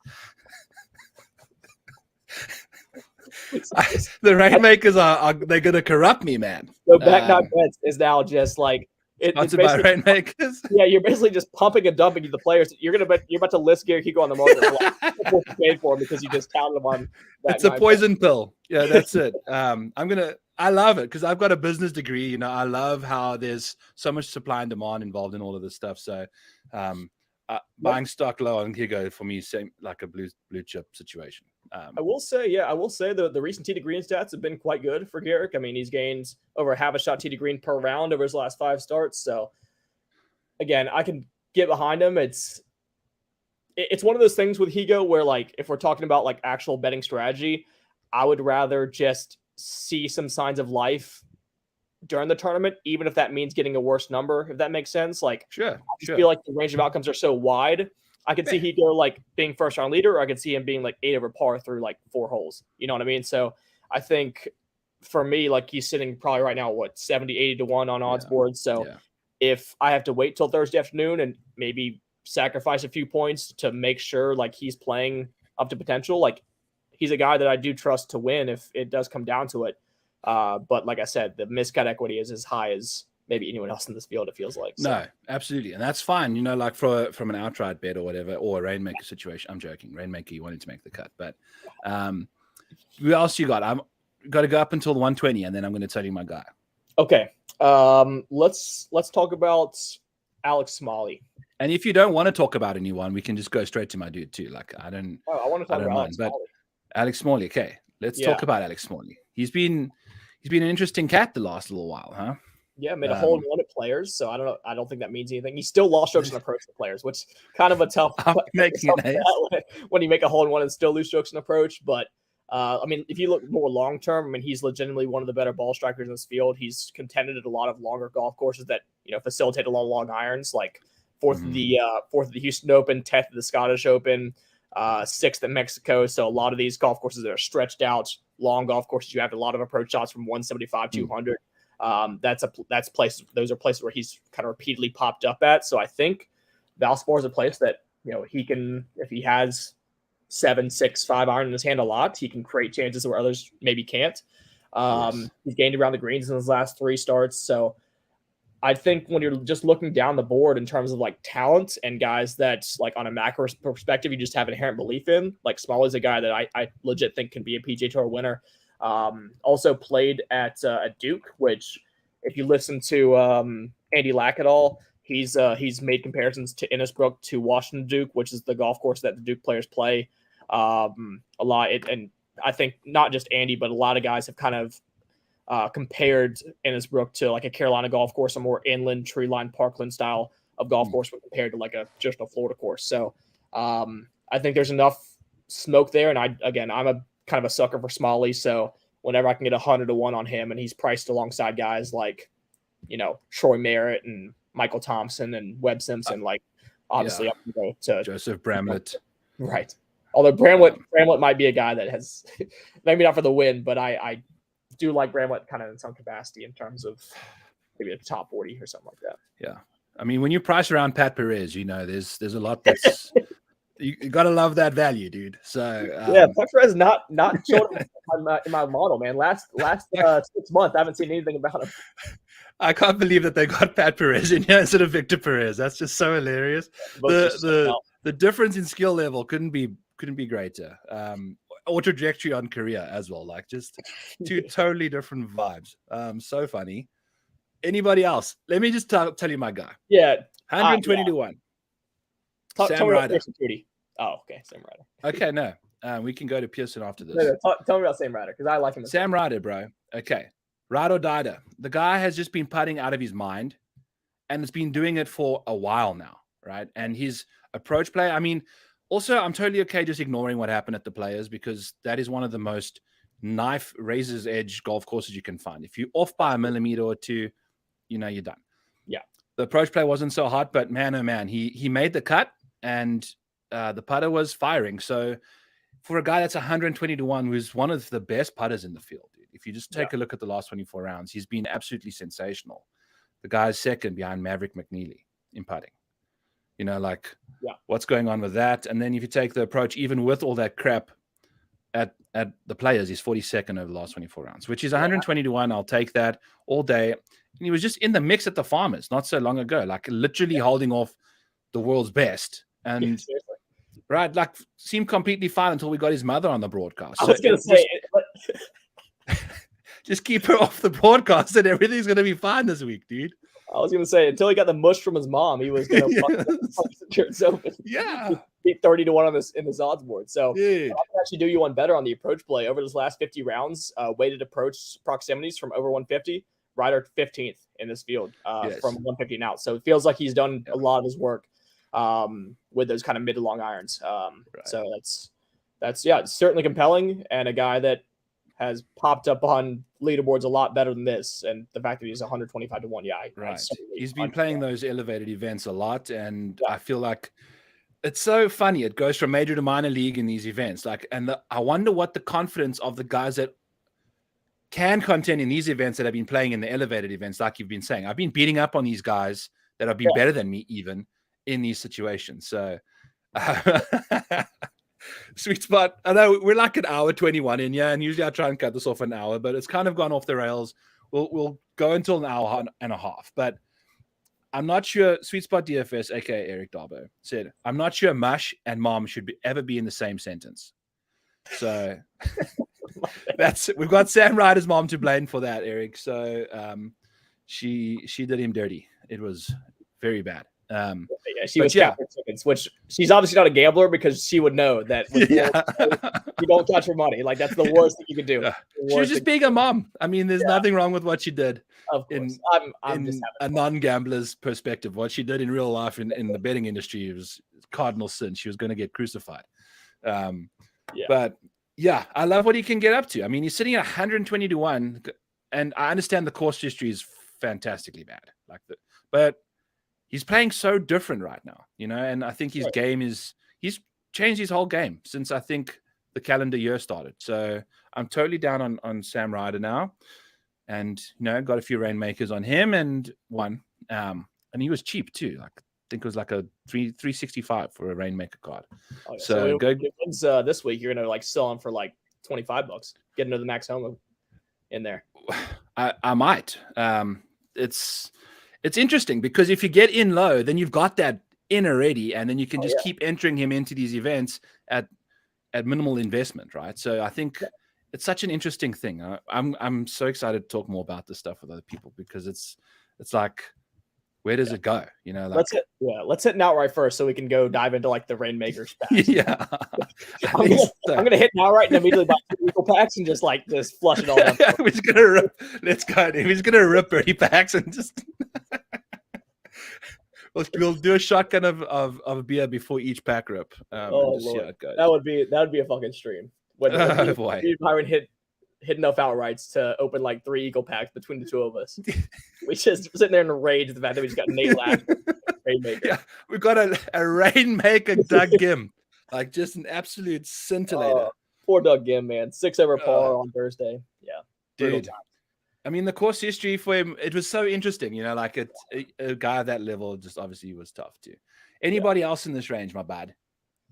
The Rainmakers they're gonna corrupt me, man. So Backnot Bets is now just like it's about Rainmakers. Yeah, you're basically just pumping and dumping the players. You're about to list Gary Higo on the market for what you paid for him because you just counted him on. It's a poison pill. Yeah, that's it. I love it because I've got a business degree. You know, I love how there's so much supply and demand involved in all of this stuff. So, buying stock low on Higo for me seems like a blue chip situation. I will say the recent tee to green stats have been quite good for Garrick. I mean, he's gained over half a shot tee to green per round over his last 5 starts. So, again, I can get behind him. It's one of those things with Higo where, like, if we're talking about like actual betting strategy, I would rather just see some signs of life during the tournament, even if that means getting a worse number, if that makes sense. Like, I just feel like the range of outcomes are so wide. I could see Higo like being first round leader, or I could see him being like 8 over par through like 4 holes. You know what I mean? So I think for me, like, he's sitting probably right now, 70, 80 to 1 on odds boards. So if I have to wait till Thursday afternoon and maybe sacrifice a few points to make sure like he's playing up to potential, like, he's a guy that I do trust to win if it does come down to it. But like I said, the miscut equity is as high as maybe anyone else in this field, it feels like. So. No, absolutely. And that's fine. You know, like from an outright bet or whatever, or a Rainmaker situation. I'm joking. Rainmaker, you wanted to make the cut. But who else you got? I've got to go up until the 120, and then I'm going to tell you my guy. Okay. Let's talk about Alex Smalley. And if you don't want to talk about anyone, we can just go straight to my dude too. Like, I want to talk about Alex Smalley. Alex Smalley. Okay. Let's talk about Alex Smalley. He's been an interesting cat the last little while, huh? Yeah, made a hole in one at Players, so I don't know. I don't think that means anything. He still lost strokes and approach to Players, which kind of a tough when you make a hole in one and still lose strokes and approach. But I mean, if you look more long term, I mean, he's legitimately one of the better ball strikers in this field. He's contended at a lot of longer golf courses that facilitate a lot of long irons, like fourth of the Houston Open, 10th of the Scottish Open, 6th at Mexico. So a lot of these golf courses that are stretched out, long golf courses, you have a lot of approach shots from 175, 200. Those are places where he's kind of repeatedly popped up at. So I think Valspar is a place that, he can, if he has 7, 6, 5 iron in his hand a lot, he can create chances where others maybe can't. He's gained around the greens in his last 3 starts. So I think when you're just looking down the board in terms of like talent and guys that, like, on a macro perspective, you just have inherent belief in, like, Smalley's a guy that I legit think can be a PGA Tour winner. Also played at Duke, which, if you listen to Andy Lack at all, he's made comparisons to Innisbrook to Washington Duke, which is the golf course that the Duke players play a lot. And I think not just Andy, but a lot of guys have kind of compared Innisbrook to like a Carolina golf course, a more inland, tree line, parkland style of golf course when compared to like a traditional Florida course. So I think there's enough smoke there. And I'm a kind of a sucker for Smalley. So whenever I can get 100 to 1 on him, and he's priced alongside guys like, Troy Merritt and Michael Thompson and Webb Simpson, like, obviously I'm going to go to Joseph Bramlett. Right. Although Bramlett might be a guy that has, maybe not for the win, but I do like Bramlett kind of in some capacity in terms of maybe a top 40 or something like that. Yeah. I mean, when you price around Pat Perez, there's a lot that's you got to love that value, dude. So Pat Perez not showing in my model, man. Last 6 months, I haven't seen anything about him. I can't believe that they got Pat Perez in here instead of Victor Perez. That's just so hilarious. The difference in skill level couldn't be greater. Or trajectory on career as well. Like, just 2 totally different vibes. So funny. Anybody else? Let me just tell you my guy. Yeah. 120 to 1. Sam Ryder. Oh, okay. Sam Ryder. Okay, no. We can go to Pearson after this. Tell me about Sam Ryder, because I like him. Sam Ryder, bro. Okay. Ride or die. The guy has just been putting out of his mind, and has been doing it for a while now, right? And his approach play, I mean, also, I'm totally okay just ignoring what happened at the Players, because that is one of the most knife razor's edge golf courses you can find. If you're off by a millimeter or two, you're done. Yeah. The approach play wasn't so hot, but man, oh man, he made the cut, and the putter was firing. So for a guy that's 120 to 1, who's one of the best putters in the field, dude, if you just take a look at the last 24 rounds, he's been absolutely sensational. The guy's second behind Maverick McNeely in putting. What's going on with that? And then if you take the approach, even with all that crap at the players, he's 42nd over the last 24 rounds, which is 120 to 1. I'll take that all day. And he was just in the mix at the Farmers not so long ago, like literally holding off the world's best. And right, like seemed completely fine until we got his mother on the broadcast. I was going to say just keep her off the broadcast and everything's going to be fine this week, dude. I was going to say, until he got the mush from his mom, he was going to fuck the shirts open. Yeah. Beat 30 to 1 on this in this odds board. So I Dude. can actually do you one better on the approach play. Over those last 50 rounds, weighted approach proximities from over 150, Ryder 15th in this field from 150 and out. So it feels like he's done a lot of his work with those kind of mid to long irons. So that's it's certainly compelling, and a guy that has popped up on leaderboards a lot better than this. And the fact that he's 125 to 1, He's been playing those elevated events a lot, and I feel like it's so funny. It goes from major to minor league in these events. I wonder what the confidence of the guys that can contend in these events that have been playing in the elevated events, like you've been saying. I've been beating up on these guys that have been better than me even in these situations. So sweet spot. I know we're like an hour 21 in, and usually I try and cut this off an hour, but it's kind of gone off the rails. We'll go until an hour and a half, but I'm not sure. Sweet Spot DFS, aka Eric Darbo, said, "I'm not sure Mush and Mom should ever be in the same sentence." So we've got Sam Ryder's mom to blame for that, Eric. So she did him dirty. It was very bad. She was capturing tickets, which she's obviously not a gambler, because she would know that you don't touch her money. Like, that's the worst thing you could do. She was just being a mom. I mean, there's nothing wrong with what she did. Of course. I'm just a non-gambler's perspective. What she did in real life in the betting industry was cardinal sin. She was going to get crucified. But yeah, I love what he can get up to. I mean, he's sitting at 120 to 1, and I understand the course history is fantastically bad. But he's playing so different right now, and I think his game he's changed his whole game since I think the calendar year started. So I'm totally down on Sam Ryder now, and got a few rainmakers on him and won. And he was cheap too. I think it was like a 365 for a rainmaker card. Oh, yeah. So go this week. You're gonna sell him for like $25. Get into the Max Homa in there. I might. It's interesting because if you get in low, then you've got that in already, and then you can just keep entering him into these events at minimal investment, right? So I think it's such an interesting thing. I'm so excited to talk more about this stuff with other people, because it's like, where does it go? Let's hit an outright first, so we can go dive into the rainmakers. Yeah, I'm gonna hit an outright and immediately buy 2 equal packs and just flush it all down. We're just gonna rip. Let's go, dude. We're just gonna rip 30 packs and just. We'll do a shotgun of beer before each pack rip. Lord. That would be a fucking stream. When Byron hit enough outrights to open 3 eagle packs between the two of us. We just sitting there in a rage at the fact that we just got Nate Ladd, Rainmaker. Yeah, we've got a Rainmaker Doug Gim, just an absolute scintillator. Poor Doug Gim, man. 6 over par on Thursday. Yeah, dude. I mean, the course history for him, it was so interesting. A guy at that level just obviously was tough too. Anybody else in this range, my bad?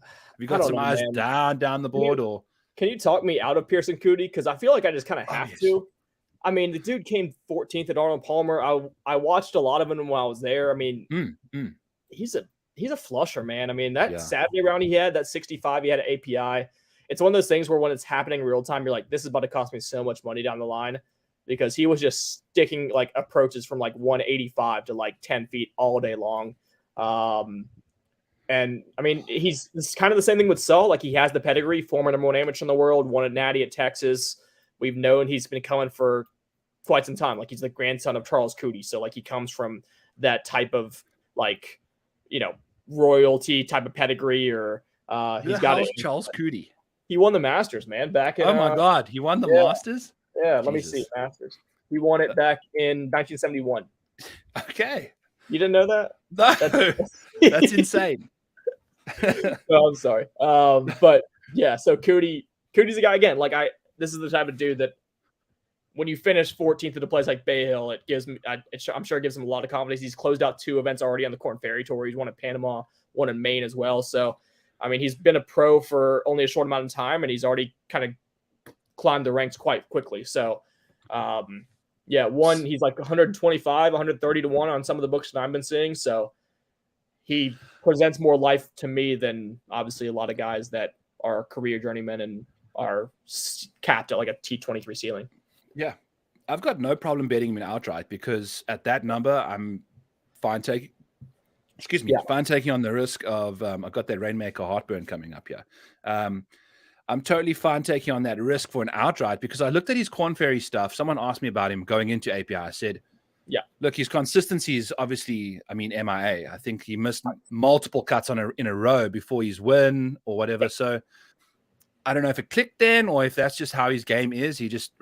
Have you got some eyes down the board, or? Can you talk me out of Pearson Coody? Because I feel like I just kind of have to. I mean, the dude came 14th at Arnold Palmer. I watched a lot of him while I was there. I mean, he's a flusher, man. I mean, that Saturday round he had, that 65 he had at API. It's one of those things where when it's happening in real time, you're like, this is about to cost me so much money down the line, because he was just sticking approaches from 185 to 10 feet all day long. And I mean, it's kind of the same thing with Saul. He has the pedigree, former #1 amateur in the world, won a Natty at Texas. We've known he's been coming for quite some time. He's the grandson of Charles Coody. So he comes from that type of royalty type of pedigree, or he's got Charles Coody. He won the Masters, man, back in oh my God, he won the Masters? Yeah, let me see. Masters. He won it back in 1971. Okay. You didn't know that? No, that's insane. No, I'm sorry. But yeah, so Cootie's a guy again. Like this is the type of dude that when you finish 14th at a place like Bay Hill, it gives me. I'm sure it gives him a lot of confidence. He's closed out 2 events already on the Corn Ferry Tour. He's won in Panama, one in Maine as well. So, I mean, he's been a pro for only a short amount of time, and he's already kind of climbed the ranks quite quickly. So, yeah, he's like 125, 130 to 1 on some of the books that I've been seeing. So he presents more life to me than obviously a lot of guys that are career journeymen and are capped at like a T23 ceiling. Yeah. I've got no problem betting him in outright because at that number, I'm fine taking on the risk of I've got that Rainmaker heartburn coming up here. I'm totally fine taking on that risk for an outright because I looked at his Corn Ferry stuff. Someone asked me about him going into API. I said, yeah, look, his consistency is obviously, I mean, MIA. I think he missed multiple cuts in a row before his win or whatever. So I don't know if it clicked then or if that's just how his game is. He just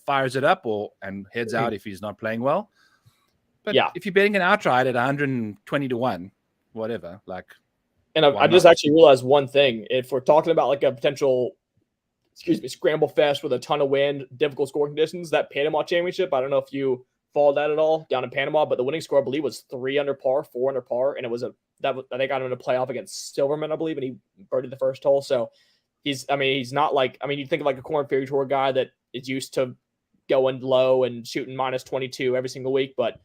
fires it up and heads out if he's not playing well. But if you're betting an outright at 120 to 1, whatever, like. And I just actually realized one thing. If we're talking about like a potential, scramble fest with a ton of wind, difficult scoring conditions, that Panama Championship, I don't know if you followed that at all down in Panama, but the winning score, I believe, was 3 under par, 4 under par. And it was they got him in a playoff against Silverman, I believe, and he birdied the first hole. So he's not like, you think of like a Corn Ferry Tour guy that is used to going low and shooting minus 22 every single week, but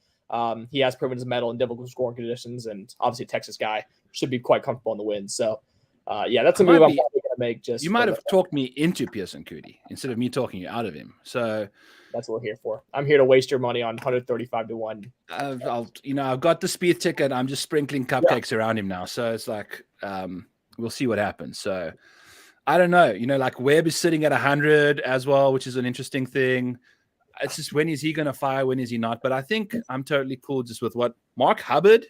he has proven his mettle in difficult scoring conditions, and obviously a Texas guy should be quite comfortable in the win. So, that's a move I'm probably going to make. You might have talked me into Pearson Coody instead of me talking you out of him. So that's what we're here for. I'm here to waste your money on 135 to 1. I've got the Spieth ticket. I'm just sprinkling cupcakes around him now. So it's like we'll see what happens. So I don't know. Like Webb is sitting at 100 as well, which is an interesting thing. It's just when is he going to fire? When is he not? But I think I'm totally cool just with what Mark Hubbard,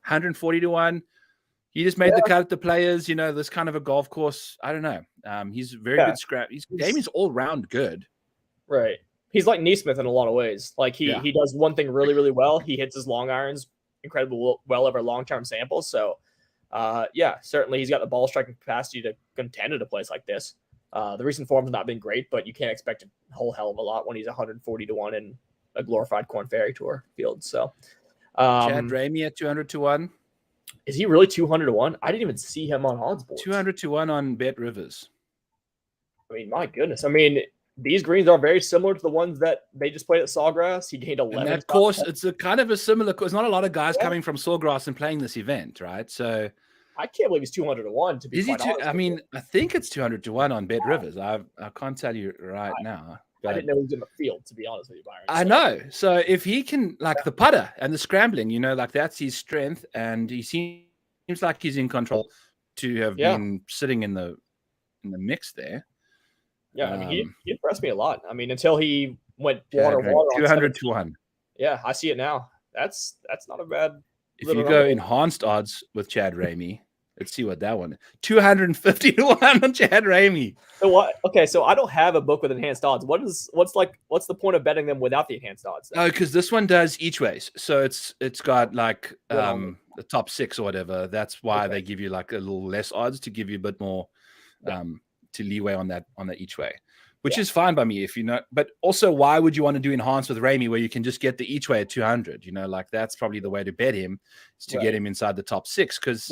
140 to 1. He just made the cut at the Players. This kind of a golf course. I don't know. He's very good scrap. His game is all round good. Right. He's like Neesmith in a lot of ways. Like he does one thing really, really well. He hits his long irons incredibly well over long-term samples. So, certainly he's got the ball striking capacity to contend at a place like this. The recent form's not been great, but you can't expect a whole hell of a lot when he's 140 to 1 in a glorified Corn Ferry Tour field. So, Chad Ramey at 200 to 1. Is he really 200 to 1? I didn't even see him on odds boards. 200 to 1 on Bet Rivers. My goodness. These greens are very similar to the ones that they just played at Sawgrass. He gained 11. And that course, it's a kind of a similar course. Not a lot of guys coming from Sawgrass and playing this event, right? So I can't believe he's 200 to 1. To be quite honest, I think it's 200 to 1 on Bet Rivers. I can't tell you right now. I didn't know he was in the field, to be honest with you, Byron. I know. So if he can, the putter and the scrambling, that's his strength, and he seems like he's in control to have been sitting in the mix there. Yeah, he impressed me a lot. Until he went water 200 to 1. Yeah, I see it now. That's not a bad. If you go enhanced odds with Chad Ramey, let's see what that one. 250 to 1 on Chad Ramey. So what? Okay, so I don't have a book with enhanced odds. What's the point of betting them without the enhanced odds? Oh, because this one does each ways. So it's got the top 6 or whatever. That's why they give you a little less odds to give you a bit more to leeway on that each way, which is fine by me if you know. But also, why would you want to do enhanced with Ramey where you can just get the each way at 200? That's probably the way to bet him, is to get him inside the top 6 because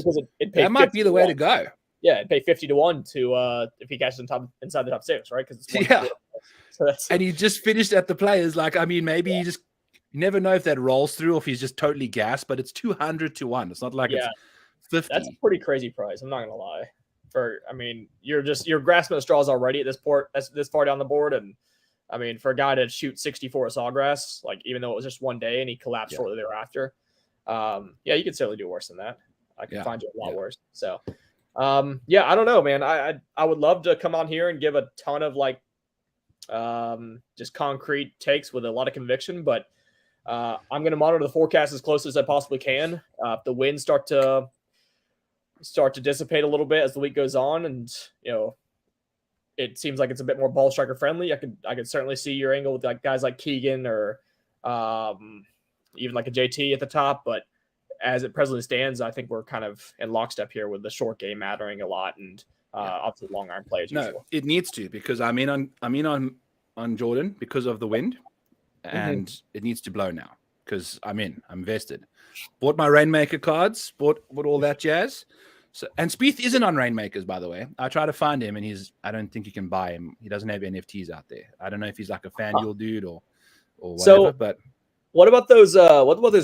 that might be the way to go. Yeah, it'd pay 50 to 1 to if he catches inside the top 6, right? Because and he just finished at the Players. Maybe he just, you never know if that rolls through or if he's just totally gassed. But it's 200 to 1. It's not like it's 50. That's a pretty crazy price. I'm not gonna lie. You're grasping at straws already at this far down the board, and for a guy to shoot 64 at Sawgrass, even though it was just one day and he collapsed shortly thereafter, you could certainly do worse than that. I can find you a lot worse. So, I don't know, man. I would love to come on here and give a ton of just concrete takes with a lot of conviction, but I'm going to monitor the forecast as close as I possibly can. If the winds start to dissipate a little bit as the week goes on, and it seems like it's a bit more ball striker friendly, I could certainly see your angle with guys like Keegan or even like a JT at the top. But as it presently stands, I think we're kind of in lockstep here with the short game mattering a lot, and obviously long iron play as usual. It needs to, because I'm in on Jordan because of the wind, and it needs to blow now because I'm invested. Bought my Rainmaker cards, bought all that jazz. So, and Spieth isn't on Rainmakers, by the way. I try to find him, and I don't think you can buy him. He doesn't have NFTs out there. I don't know if he's like a FanDuel dude or whatever. But what about those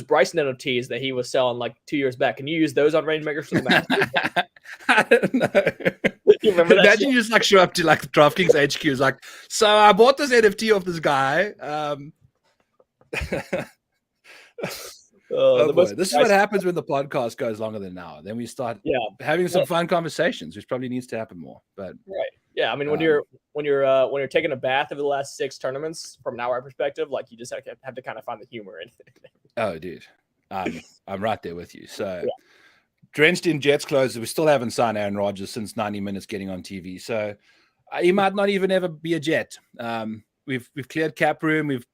Bryson NFTs that he was selling like 2 years back? Can you use those on Rainmakers for the match? I don't know. You remember that? Imagine you just like show up to like DraftKings HQ, is like, so I bought this NFT off this guy. This is what happens when the podcast goes longer than an hour. Then we start having some fun conversations, which probably needs to happen more. But right, yeah. I mean, when you're taking a bath over the last 6 tournaments from an hour perspective, like you just have to kind of find the humor in it. Oh, dude, I'm right there with you. So drenched in Jets clothes, we still haven't signed Aaron Rodgers since 90 minutes getting on TV. So he might not even ever be a Jet. We've cleared cap room. We've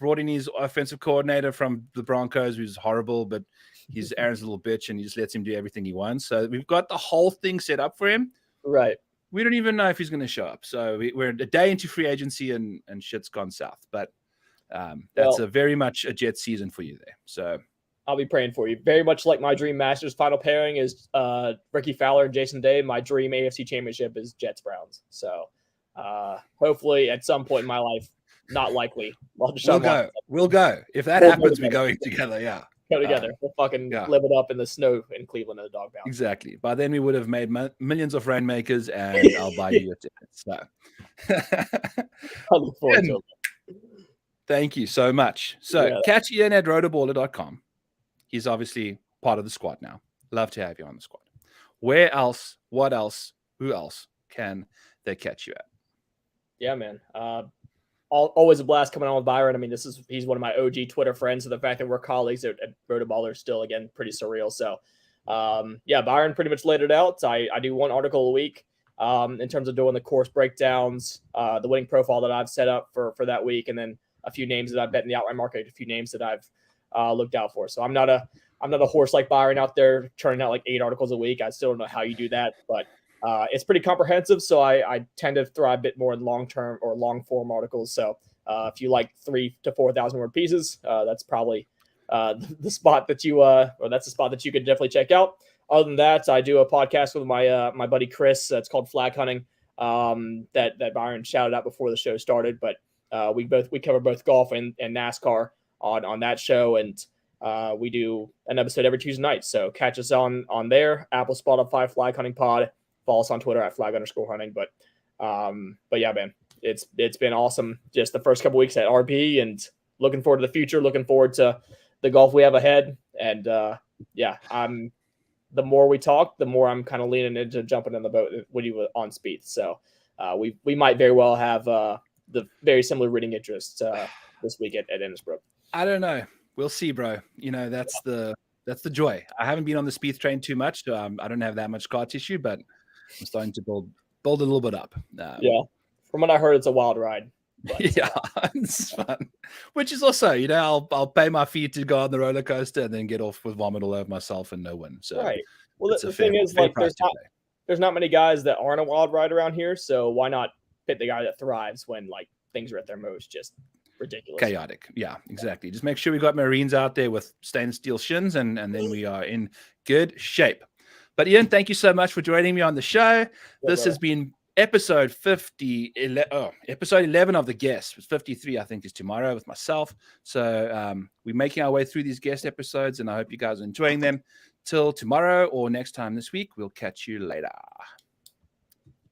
brought in his offensive coordinator from the Broncos, who's horrible, but he's Aaron's little bitch, and he just lets him do everything he wants. So we've got the whole thing set up for him. Right. We don't even know if he's going to show up. So we're a day into free agency, and shit's gone south. But that's a very much a Jet season for you there. So I'll be praying for you. Very much like my dream Masters final pairing is Ricky Fowler and Jason Day. My dream AFC Championship is Jets Browns. So hopefully at some point in my life, not likely. We'll go. If that happens, we're going together. Yeah. Go together. We'll fucking live it up in the snow in Cleveland in the dog pound. Exactly. By then we would have made millions of Rainmakers, and I'll buy you a ticket. So I look forward to it. Thank you so much. So catch Ian at rotoballer.com. He's obviously part of the squad now. Love to have you on the squad. Where else, what else, who else can they catch you at? Yeah, man. Always a blast coming on with Byron. I mean, he's one of my OG Twitter friends. So the fact that we're colleagues at Rotoballer is still, again, pretty surreal. So, Byron pretty much laid it out. I do one article a week in terms of doing the course breakdowns, the winning profile that I've set up for that week, and then a few names that I've bet in the outright market, a few names that I've looked out for. So I'm not a horse like Byron out there churning out like 8 articles a week. I still don't know how you do that, but it's pretty comprehensive. So I tend to thrive a bit more in long-term or long-form articles. So if you like 3,000 to 4,000 word pieces, that's probably the spot that that's the spot that you could definitely check out. Other than that, I do a podcast with my buddy Chris. It's called Flag Hunting. That Byron shouted out before the show started, but we cover both golf and NASCAR on that show, and we do an episode every Tuesday night. So catch us on there, Apple, Spotify, Flag Hunting Pod. Follow us on Twitter at @flag_hunting. But yeah, man, it's been awesome. Just the first couple weeks at RP, and looking forward to the future. Looking forward to the golf we have ahead. And the more we talk, the more I'm kind of leaning into jumping in the boat with you on Spieth. So we might very well have the very similar reading interests this week at Innisbrook. I don't know. We'll see, bro. You know, that's the joy. I haven't been on the Spieth train too much. So I don't have that much scar tissue, but I'm starting to build a little bit up. From what I heard, it's a wild ride. But, yeah, it's fun. Which is also, you know, I'll pay my fee to go on the roller coaster and then get off with vomit all over myself and no win. So right. Well, the thing is, like, there's not many guys that aren't a wild ride around here. So why not pick the guy that thrives when like things are at their most just ridiculous, chaotic? Yeah, exactly. Just make sure we got Marines out there with stainless steel shins, and then we are in good shape. But Ian, thank you so much for joining me on the show. This has been episode 11 of the guest. 53, I think, is tomorrow with myself. So we're making our way through these guest episodes, and I hope you guys are enjoying them. Till tomorrow or next time this week, we'll catch you later.